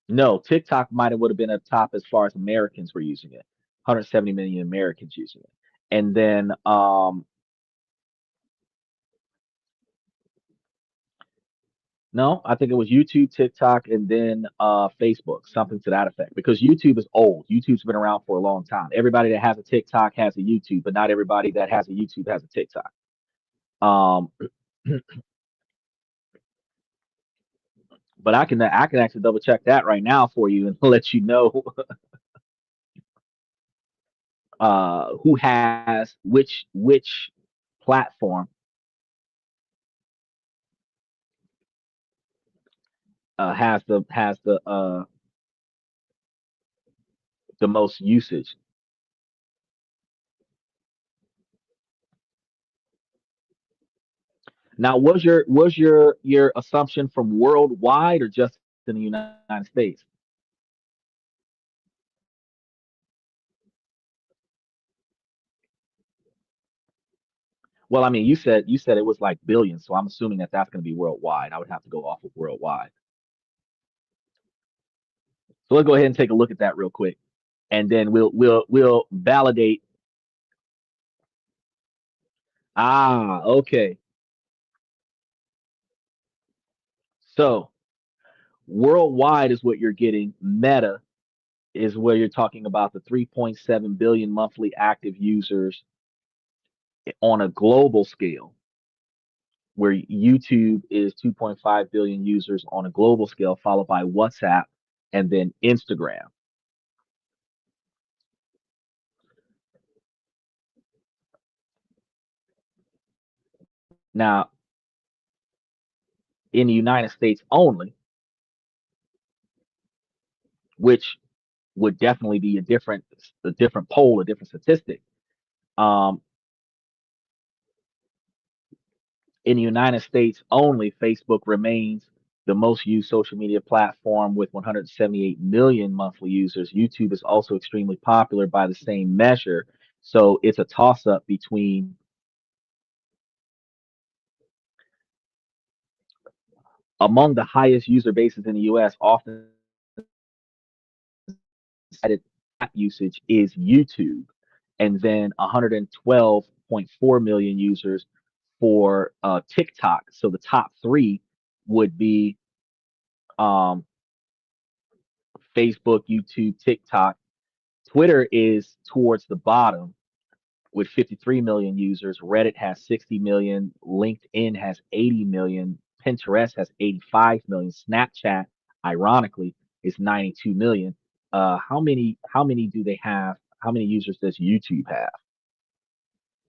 no, TikTok might have would have been at top as far as Americans were using it. 170 million Americans using it. And then no, I think it was YouTube, TikTok, and then Facebook, something to that effect. Because YouTube is old. YouTube's been around for a long time. Everybody that has a TikTok has a YouTube, but not everybody that has a YouTube has a TikTok. Um, but I can actually double check that right now for you and let you know who has which platform has the most usage. Now, was your assumption from worldwide or just in the United States? Well, I mean, you said it was like billions, so I'm assuming that that's going to be worldwide. I would have to go off of worldwide. So let's go ahead and take a look at that real quick, and then we'll validate. Ah, okay. So worldwide is what you're getting. Meta is where you're talking about the 3.7 billion monthly active users on a global scale, where YouTube is 2.5 billion users on a global scale, followed by WhatsApp and then Instagram. Now, in the United States only, which would definitely be a different poll, a different statistic. Um, in the United States only, Facebook remains the most used social media platform with 178 million monthly users. YouTube is also extremely popular by the same measure. So it's a toss up between among the highest user bases in the US, often cited app usage is YouTube, and then 112.4 million users for TikTok. So the top three would be um, Facebook, YouTube, TikTok. Twitter is towards the bottom with 53 million users. Reddit has 60 million. LinkedIn has 80 million. Pinterest has 85 million. Snapchat, ironically, is 92 million. How many do they have? How many users does YouTube have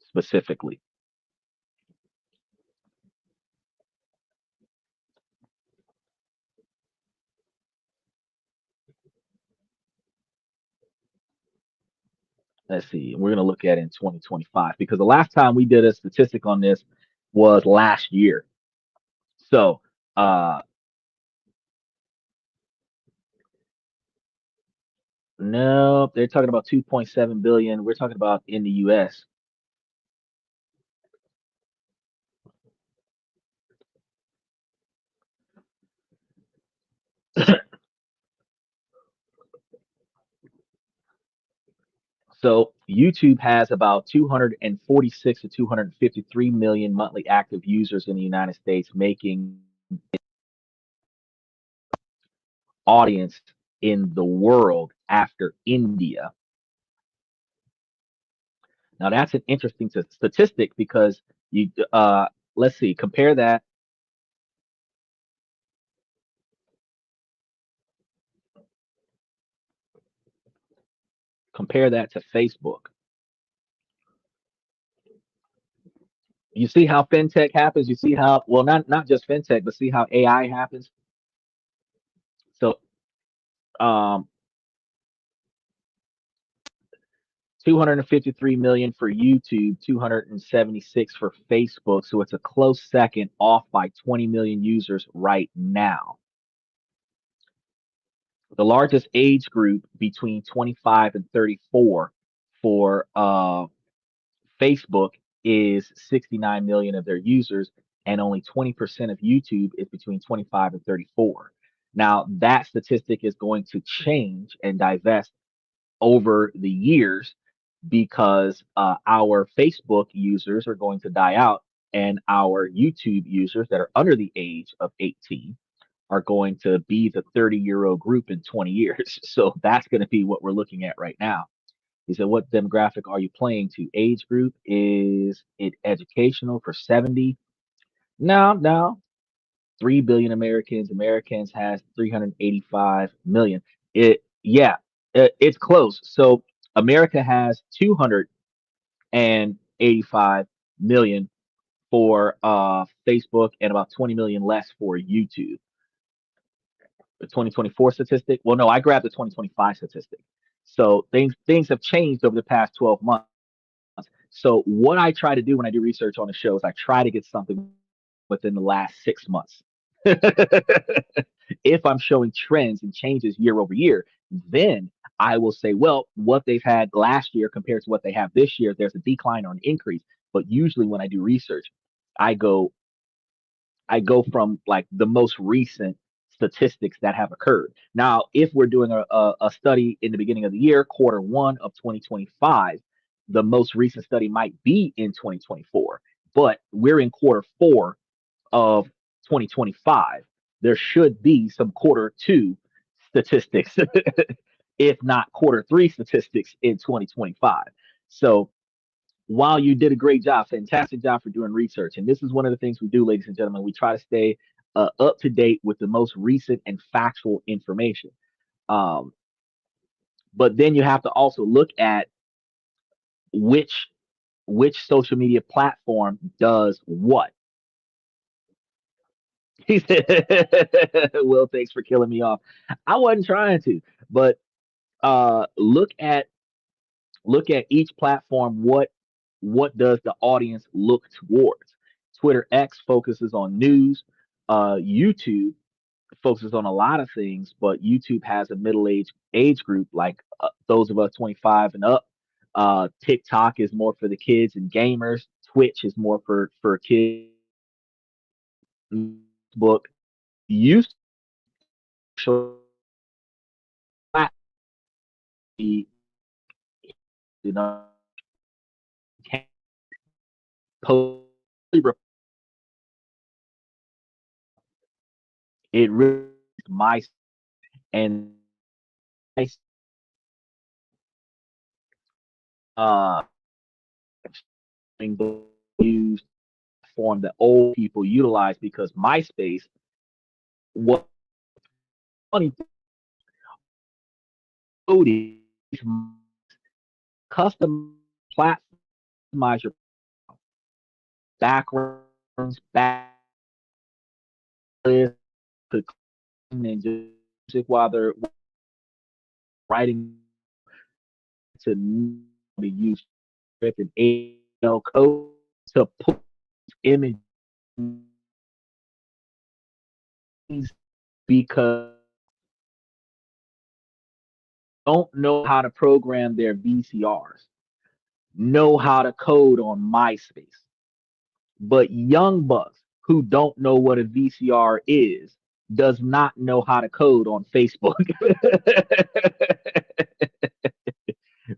specifically? Let's see. We're gonna look at it in 2025 because the last time we did a statistic on this was last year. So no, they're talking about 2.7 billion. We're talking about in the US. So YouTube has about 246 to 253 million monthly active users in the United States, making audience in the world after India. Now that's an interesting statistic because you let's see, compare that to Facebook. You see how fintech happens. You see how well not just fintech, but see how AI happens. So 253 million for YouTube, 276 for Facebook. So it's a close second, off by 20 million users right now. The largest age group between 25 and 34 for Facebook is 69 million of their users, and only 20% of YouTube is between 25 and 34. Now, that statistic is going to change and divest over the years because our Facebook users are going to die out, and our YouTube users that are under the age of 18 are going to be the 30-year-old group in 20 years. So that's going to be what we're looking at right now. He said, what demographic are you playing to? Age group, is it educational for 70? No, no. 3 billion Americans. Americans has 385 million. Yeah, it's close. So America has 285 million for Facebook and about 20 million less for YouTube. The 2024 statistic. Well, no, I grabbed the 2025 statistic. So things have changed over the past 12 months. So what I try to do when I do research on the show is I try to get something within the last 6 months. If I'm showing trends and changes year over year, then I will say, well, what they've had last year compared to what they have this year, there's a decline or an increase. But usually when I do research, I go I go from like the most recent statistics that have occurred. Now, if we're doing a study in the beginning of the year, quarter one of 2025, the most recent study might be in 2024, but we're in quarter four of 2025. There should be some quarter two statistics, if not quarter three statistics in 2025. So while you did a great job, fantastic job for doing research. And this is one of the things we do, ladies and gentlemen. We try to stay up to date with the most recent and factual information. Um, but then you have to also look at which which social media platform does what. He said, "Well, thanks for killing me off. I wasn't trying to, but look at each platform. What does the audience look towards? Twitter X focuses on news. YouTube focuses on a lot of things, but YouTube has a age group like those of us 25 and up. TikTok is more for the kids and gamers. Twitch is more for kids. Book used to be, you know, post it really is my and uh used form that old people utilize because MySpace was funny coding custom platformize your backgrounds, back to and just music while they're writing to use script and AL code to put images because don't know how to program their VCRs, know how to code on MySpace. But young bucks who don't know what a VCR is does not know how to code on Facebook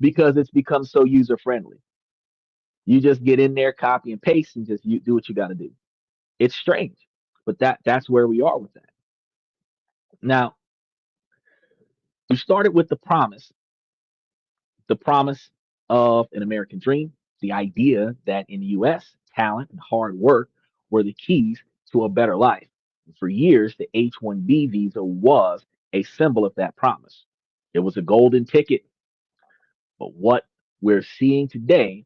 because it's become so user friendly. You just get in there, copy and paste, and just do what you got to do. It's strange, but that's where we are with that. Now, we started with the promise of an American dream, the idea that in the US, talent and hard work were the keys to a better life. For years, the H-1B visa was a symbol of that promise. It was a golden ticket. But what we're seeing today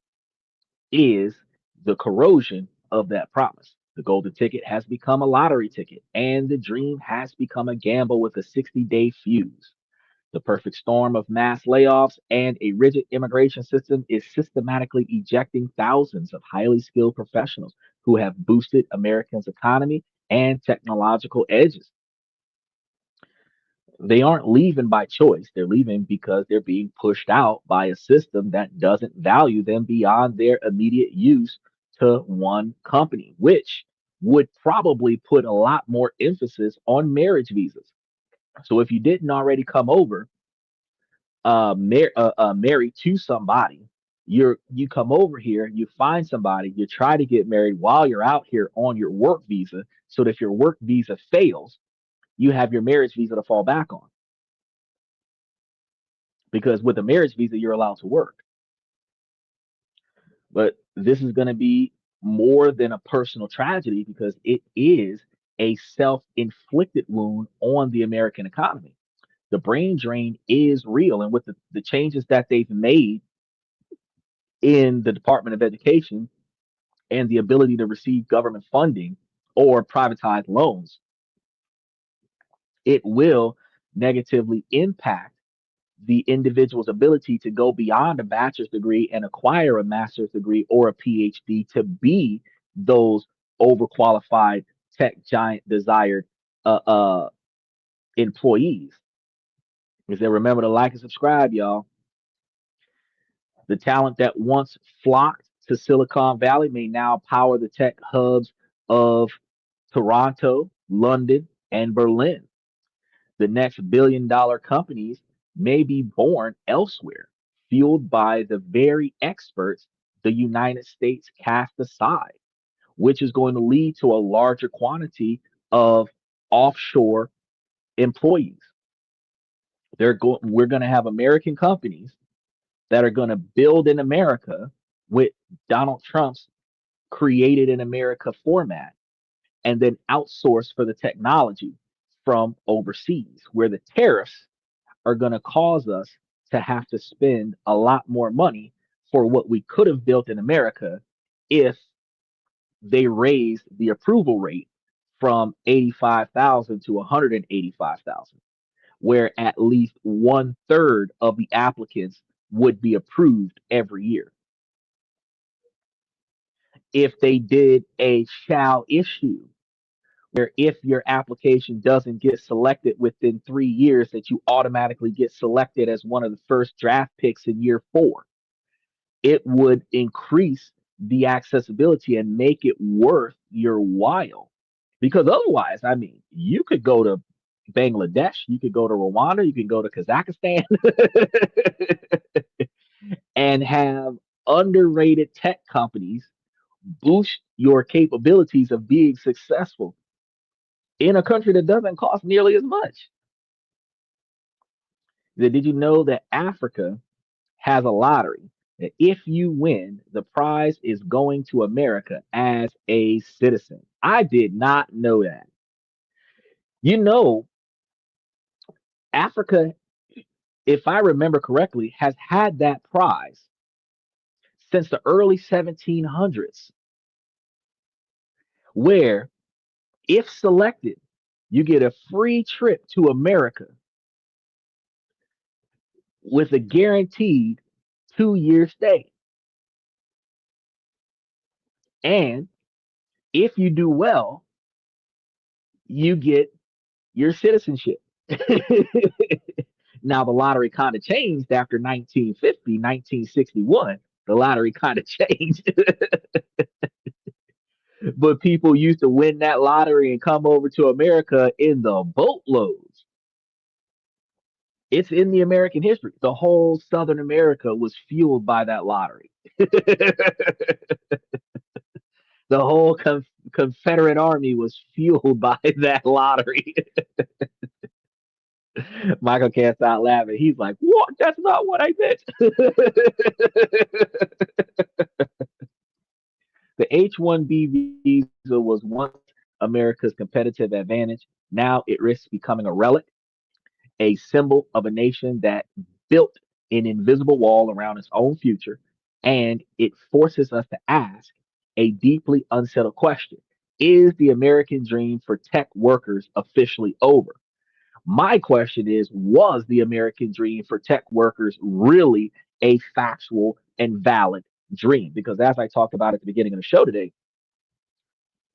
is the corrosion of that promise. The golden ticket has become a lottery ticket, and the dream has become a gamble with a 60-day fuse. The perfect storm of mass layoffs and a rigid immigration system is systematically ejecting thousands of highly skilled professionals who have boosted Americans' economy and technological edges. They aren't leaving by choice. They're leaving because they're being pushed out by a system that doesn't value them beyond their immediate use to one company, which would probably put a lot more emphasis on marriage visas. So if you didn't already come over married to somebody, you come over here, you find somebody, you try to get married while you're out here on your work visa, so that if your work visa fails, you have your marriage visa to fall back on. Because with a marriage visa, you're allowed to work. But this is going to be more than a personal tragedy because it is a self-inflicted wound on the American economy. The brain drain is real, and with the changes that they've made in the Department of Education and the ability to receive government funding or privatized loans, it will negatively impact the individual's ability to go beyond a bachelor's degree and acquire a master's degree or a PhD to be those overqualified tech giant desired employees. Because they remember to like and subscribe, y'all. The talent that once flocked to Silicon Valley may now power the tech hubs of Toronto, London, and Berlin. The next billion-dollar companies may be born elsewhere, fueled by the very experts the United States cast aside, which is going to lead to a larger quantity of offshore employees. We're going to have American companies that are going to build in America with Donald Trump's created in America format and then outsource for the technology from overseas, where the tariffs are going to cause us to have to spend a lot more money for what we could have built in America if they raised the approval rate from 85,000 to 185,000, where at least one third of the applicants would be approved every year. If they did a shall issue, where if your application doesn't get selected within 3 years, that you automatically get selected as one of the first draft picks in year four, it would increase the accessibility and make it worth your while. Because otherwise, I mean, you could go to Bangladesh, you could go to Rwanda, you can go to Kazakhstan and have underrated tech companies boost your capabilities of being successful in a country that doesn't cost nearly as much. Did you know that Africa has a lottery that if you win, the prize is going to America as a citizen? I did not know that. You know, Africa, if I remember correctly, has had that prize since the early 1700s, where if selected, you get a free trip to America with a guaranteed 2 year stay. And if you do well, you get your citizenship. Now, the lottery kind of changed after 1950, 1961. The lottery kind of changed, but people used to win that lottery and come over to America in the boatloads. It's in the American history. The whole Southern America was fueled by that lottery. The whole Confederate Army was fueled by that lottery. Michael can't stop laughing. He's like, "What? That's not what I meant." The H-1B visa was once America's competitive advantage. Now it risks becoming a relic, a symbol of a nation that built an invisible wall around its own future. And it forces us to ask a deeply unsettled question: is the American dream for tech workers officially over? My question is, was the American dream for tech workers really a factual and valid dream? Because as I talked about at the beginning of the show today,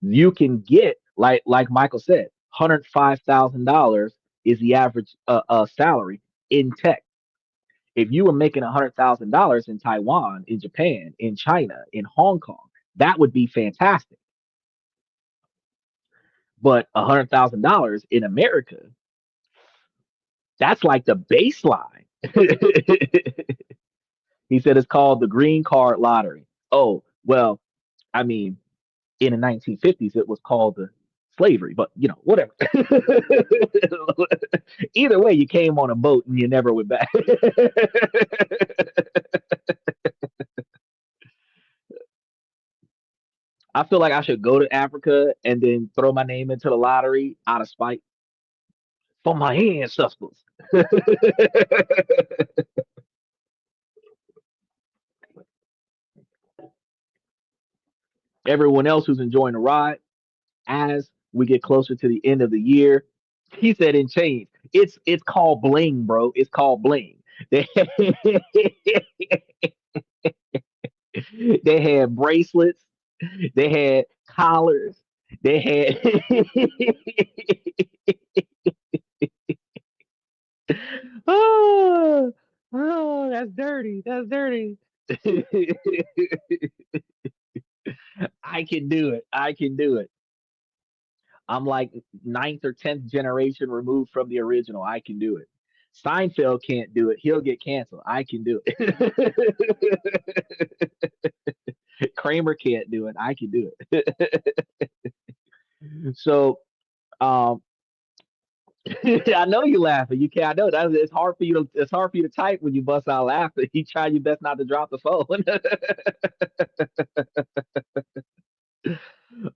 you can get, like Michael said, $105,000 is the average salary in tech. If you were making $100,000 in Taiwan, in Japan, in China, in Hong Kong, that would be fantastic. But $100,000 in America, that's like the baseline. He said it's called the green card lottery. Oh, well, I mean, in the 1950s, it was called the slavery, but whatever. Either way, you came on a boat and you never went back. I feel like I should go to Africa and then throw my name into the lottery out of spite for my ancestors. Everyone else who's enjoying the ride, as we get closer to the end of the year, he said in change. It's called bling, bro. It's called bling. They they had bracelets, they had collars, they had oh, oh, that's dirty. That's dirty. can do it. I can do it. I'm like ninth or 10th generation removed from the original. I can do it. Seinfeld can't do it. He'll get canceled. I can do it. Kramer can't do it. I can do it. So, um, I know you laughing. You can't. I know that it's hard for you to. It's hard for you to type when you bust out laughing. You try your best not to drop the phone.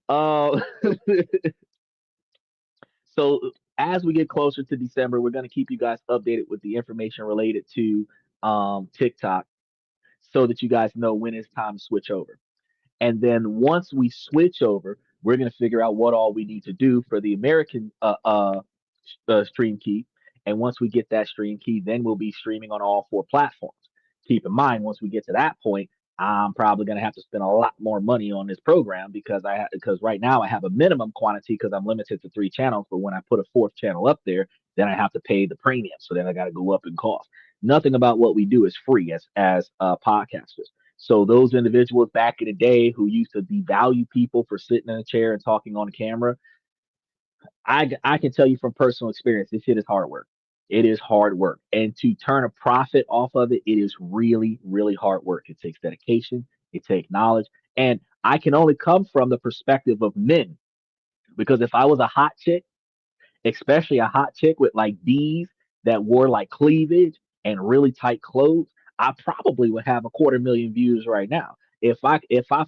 uh, so as we get closer to December, we're going to keep you guys updated with the information related to TikTok, so that you guys know when it's time to switch over. And then once we switch over, we're going to figure out what all we need to do for the American stream key. And once we get that stream key, then we'll be streaming on all four platforms. Keep in mind, once we get to that point, I'm probably going to have to spend a lot more money on this program because right now I have a minimum quantity because I'm limited to three channels. But when I put a fourth channel up there, then I have to pay the premium. So then I got to go up in cost. Nothing about what we do is free as podcasters. So those individuals back in the day who used to devalue people for sitting in a chair and talking on the camera, I can tell you from personal experience, this shit is hard work. It is hard work. And to turn a profit off of it, it is really, really hard work. It takes dedication, it takes knowledge. And I can only come from the perspective of men because if I was a hot chick, especially a hot chick with like D's that wore like cleavage and really tight clothes, I probably would have a 250,000 views right now. If I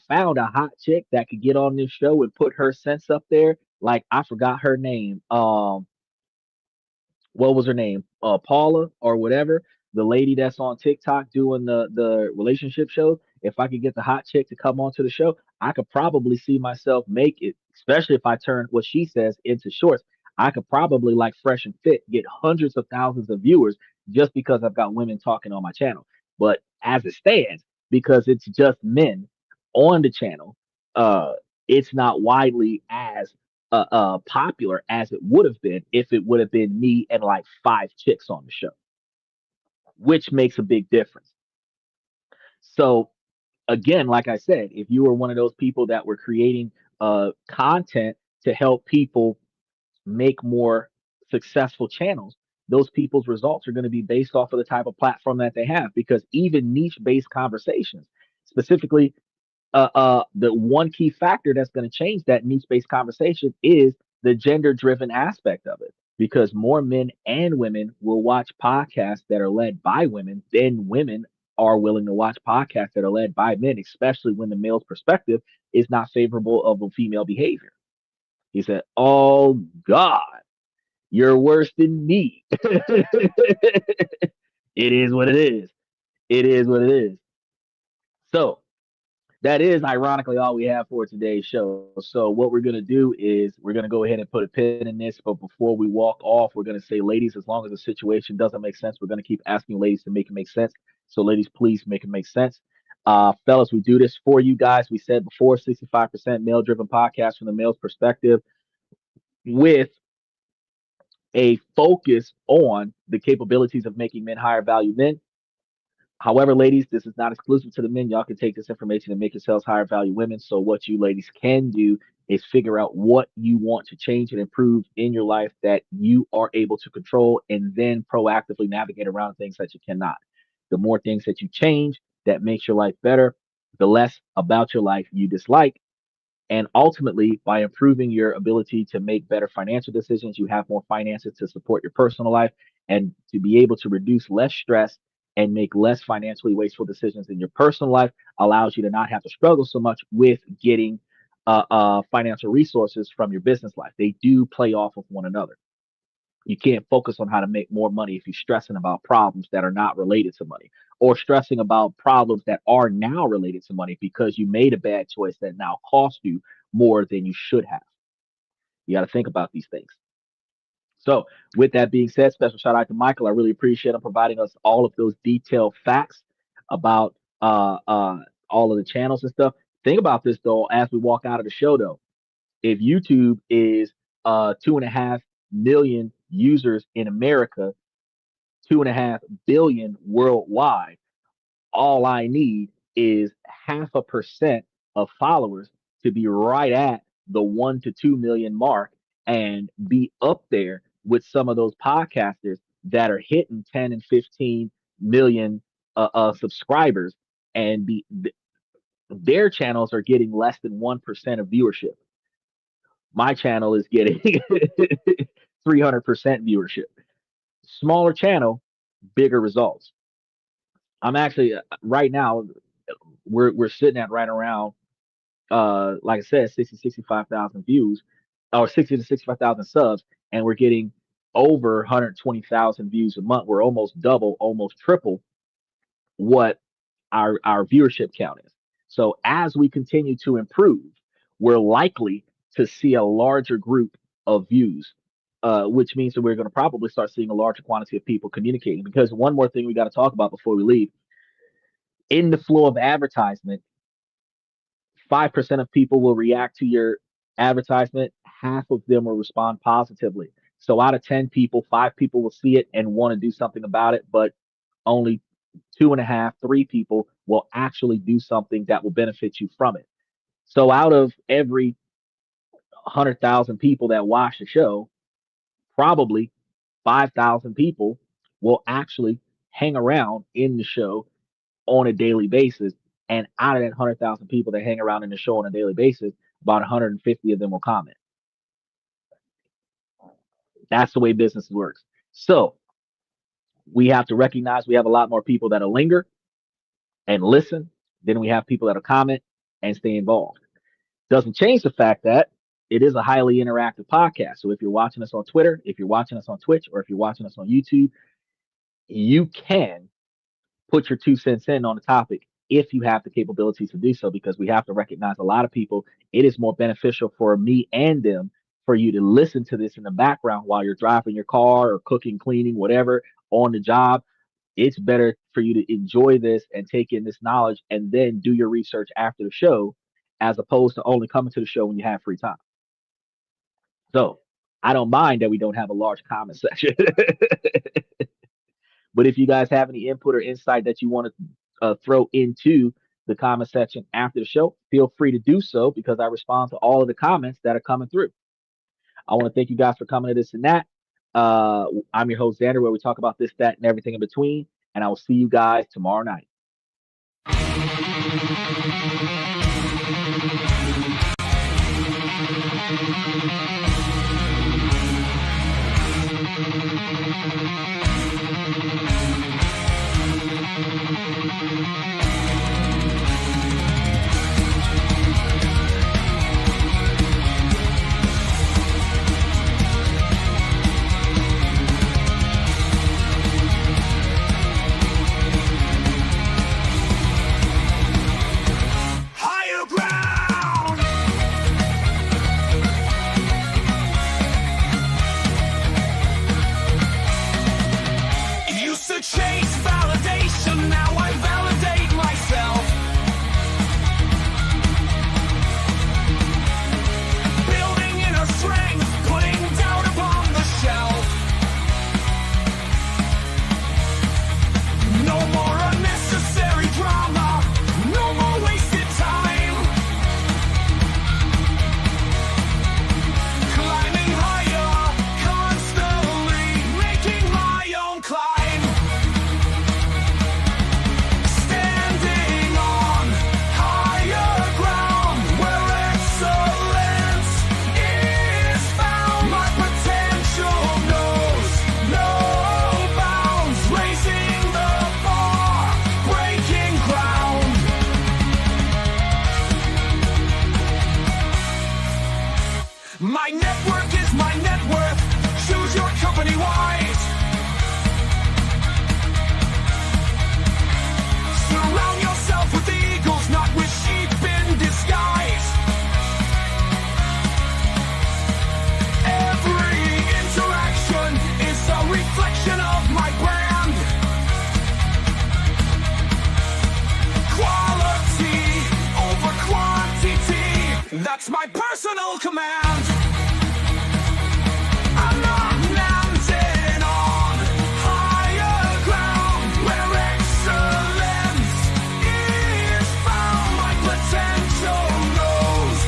found a hot chick that could get on this show and put her sense up there, like I forgot her name. What was her name? Paula or whatever, the lady that's on TikTok doing the relationship shows. If I could get the hot chick to come onto the show, I could probably see myself make it, especially if I turn what she says into shorts. I could probably like Fresh and Fit get hundreds of thousands of viewers just because I've got women talking on my channel. But as it stands, because it's just men on the channel, uh, it's not widely as popular as it would have been if it would have been me and like five chicks on the show, which makes a big difference. So again, like I said, if you were one of those people that were creating content to help people make more successful channels, those people's results are going to be based off of the type of platform that they have. Because even niche based conversations, specifically the one key factor that's going to change that niche-based conversation is the gender-driven aspect of it. Because more men and women will watch podcasts that are led by women than women are willing to watch podcasts that are led by men, especially when the male's perspective is not favorable of a female behavior. He said, "Oh God, you're worse than me." It is what it is. It is what it is. So that is ironically all we have for today's show. So what we're gonna do is we're gonna go ahead and put a pin in this. But before we walk off, we're gonna say, ladies, as long as the situation doesn't make sense, we're gonna keep asking ladies to make it make sense. So ladies, please make it make sense. Fellas, we do this for you guys. We said before, 65% male-driven podcast from the male's perspective, with a focus on the capabilities of making men higher value men. However, ladies, this is not exclusive to the men. Y'all can take this information and make yourselves higher value women. So, what you ladies can do is figure out what you want to change and improve in your life that you are able to control, and then proactively navigate around things that you cannot. The more things that you change that makes your life better, the less about your life you dislike, and ultimately, by improving your ability to make better financial decisions, you have more finances to support your personal life and to be able to reduce less stress and make less financially wasteful decisions in your personal life allows you to not have to struggle so much with getting financial resources from your business life. They do play off of one another. You can't focus on how to make more money if you're stressing about problems that are not related to money, or stressing about problems that are now related to money because you made a bad choice that now cost you more than you should have. You got to think about these things. So, with that being said, special shout out to Michael. I really appreciate him providing us all of those detailed facts about all of the channels and stuff. Think about this though, as we walk out of the show though. If YouTube is 2.5 million users in America, 2.5 billion worldwide, all I need is 0.5% of followers to be right at the 1 to 2 million mark and be up there with some of those podcasters that are hitting 10 and 15 million subscribers, and their channels are getting less than 1% of viewership. My channel is getting 300% viewership. Smaller channel, bigger results. I'm actually right now we're sitting at right around like I said 65,000 views, or 60 to 65,000 subs, and we're getting over 120,000 views a month. We're almost double, almost triple what our viewership count is. So as we continue to improve, we're likely to see a larger group of views, which means that we're going to probably start seeing a larger quantity of people communicating. Because one more thing we got to talk about before we leave: in the flow of advertisement, 5% of people will react to your advertisement. Half of them will respond positively. So out of 10 people, 5 people will see it and want to do something about it, but only 2.5, 3 people will actually do something that will benefit you from it. So out of every 100,000 people that watch the show, probably 5,000 people will actually hang around in the show on a daily basis. And out of that 100,000 people that hang around in the show on a daily basis, about 150 of them will comment. That's the way business works. So we have to recognize we have a lot more people that'll linger and listen than we have people that'll comment and stay involved. Doesn't change the fact that it is a highly interactive podcast. So if you're watching us on Twitter, if you're watching us on Twitch, or if you're watching us on YouTube, you can put your 2 cents in on the topic if you have the capabilities to do so, because we have to recognize a lot of people, it is more beneficial for me and them for you to listen to this in the background while you're driving your car or cooking, cleaning, whatever, on the job. It's better for you to enjoy this and take in this knowledge and then do your research after the show, as opposed to only coming to the show when you have free time. So I don't mind that we don't have a large comment section. But if you guys have any input or insight that you want to throw into the comment section after the show, feel free to do so, because I respond to all of the comments that are coming through. I want to thank you guys for coming to this and that. I'm your host, Xander, where we talk about this, that, and everything in between. And I will see you guys tomorrow night. Chase validation, now I validate myself. Building inner strength, putting doubt upon the shelf. No more unnecessary drama, no more wasted time. Climbing higher, constantly making my own climb. My network is my net worth. Choose your company wise. Surround yourself with eagles, not with sheep in disguise. Every interaction is a reflection of my brand. Quality over quantity, that's my personal command. I'm not landing on higher ground where excellence is found. My potential knows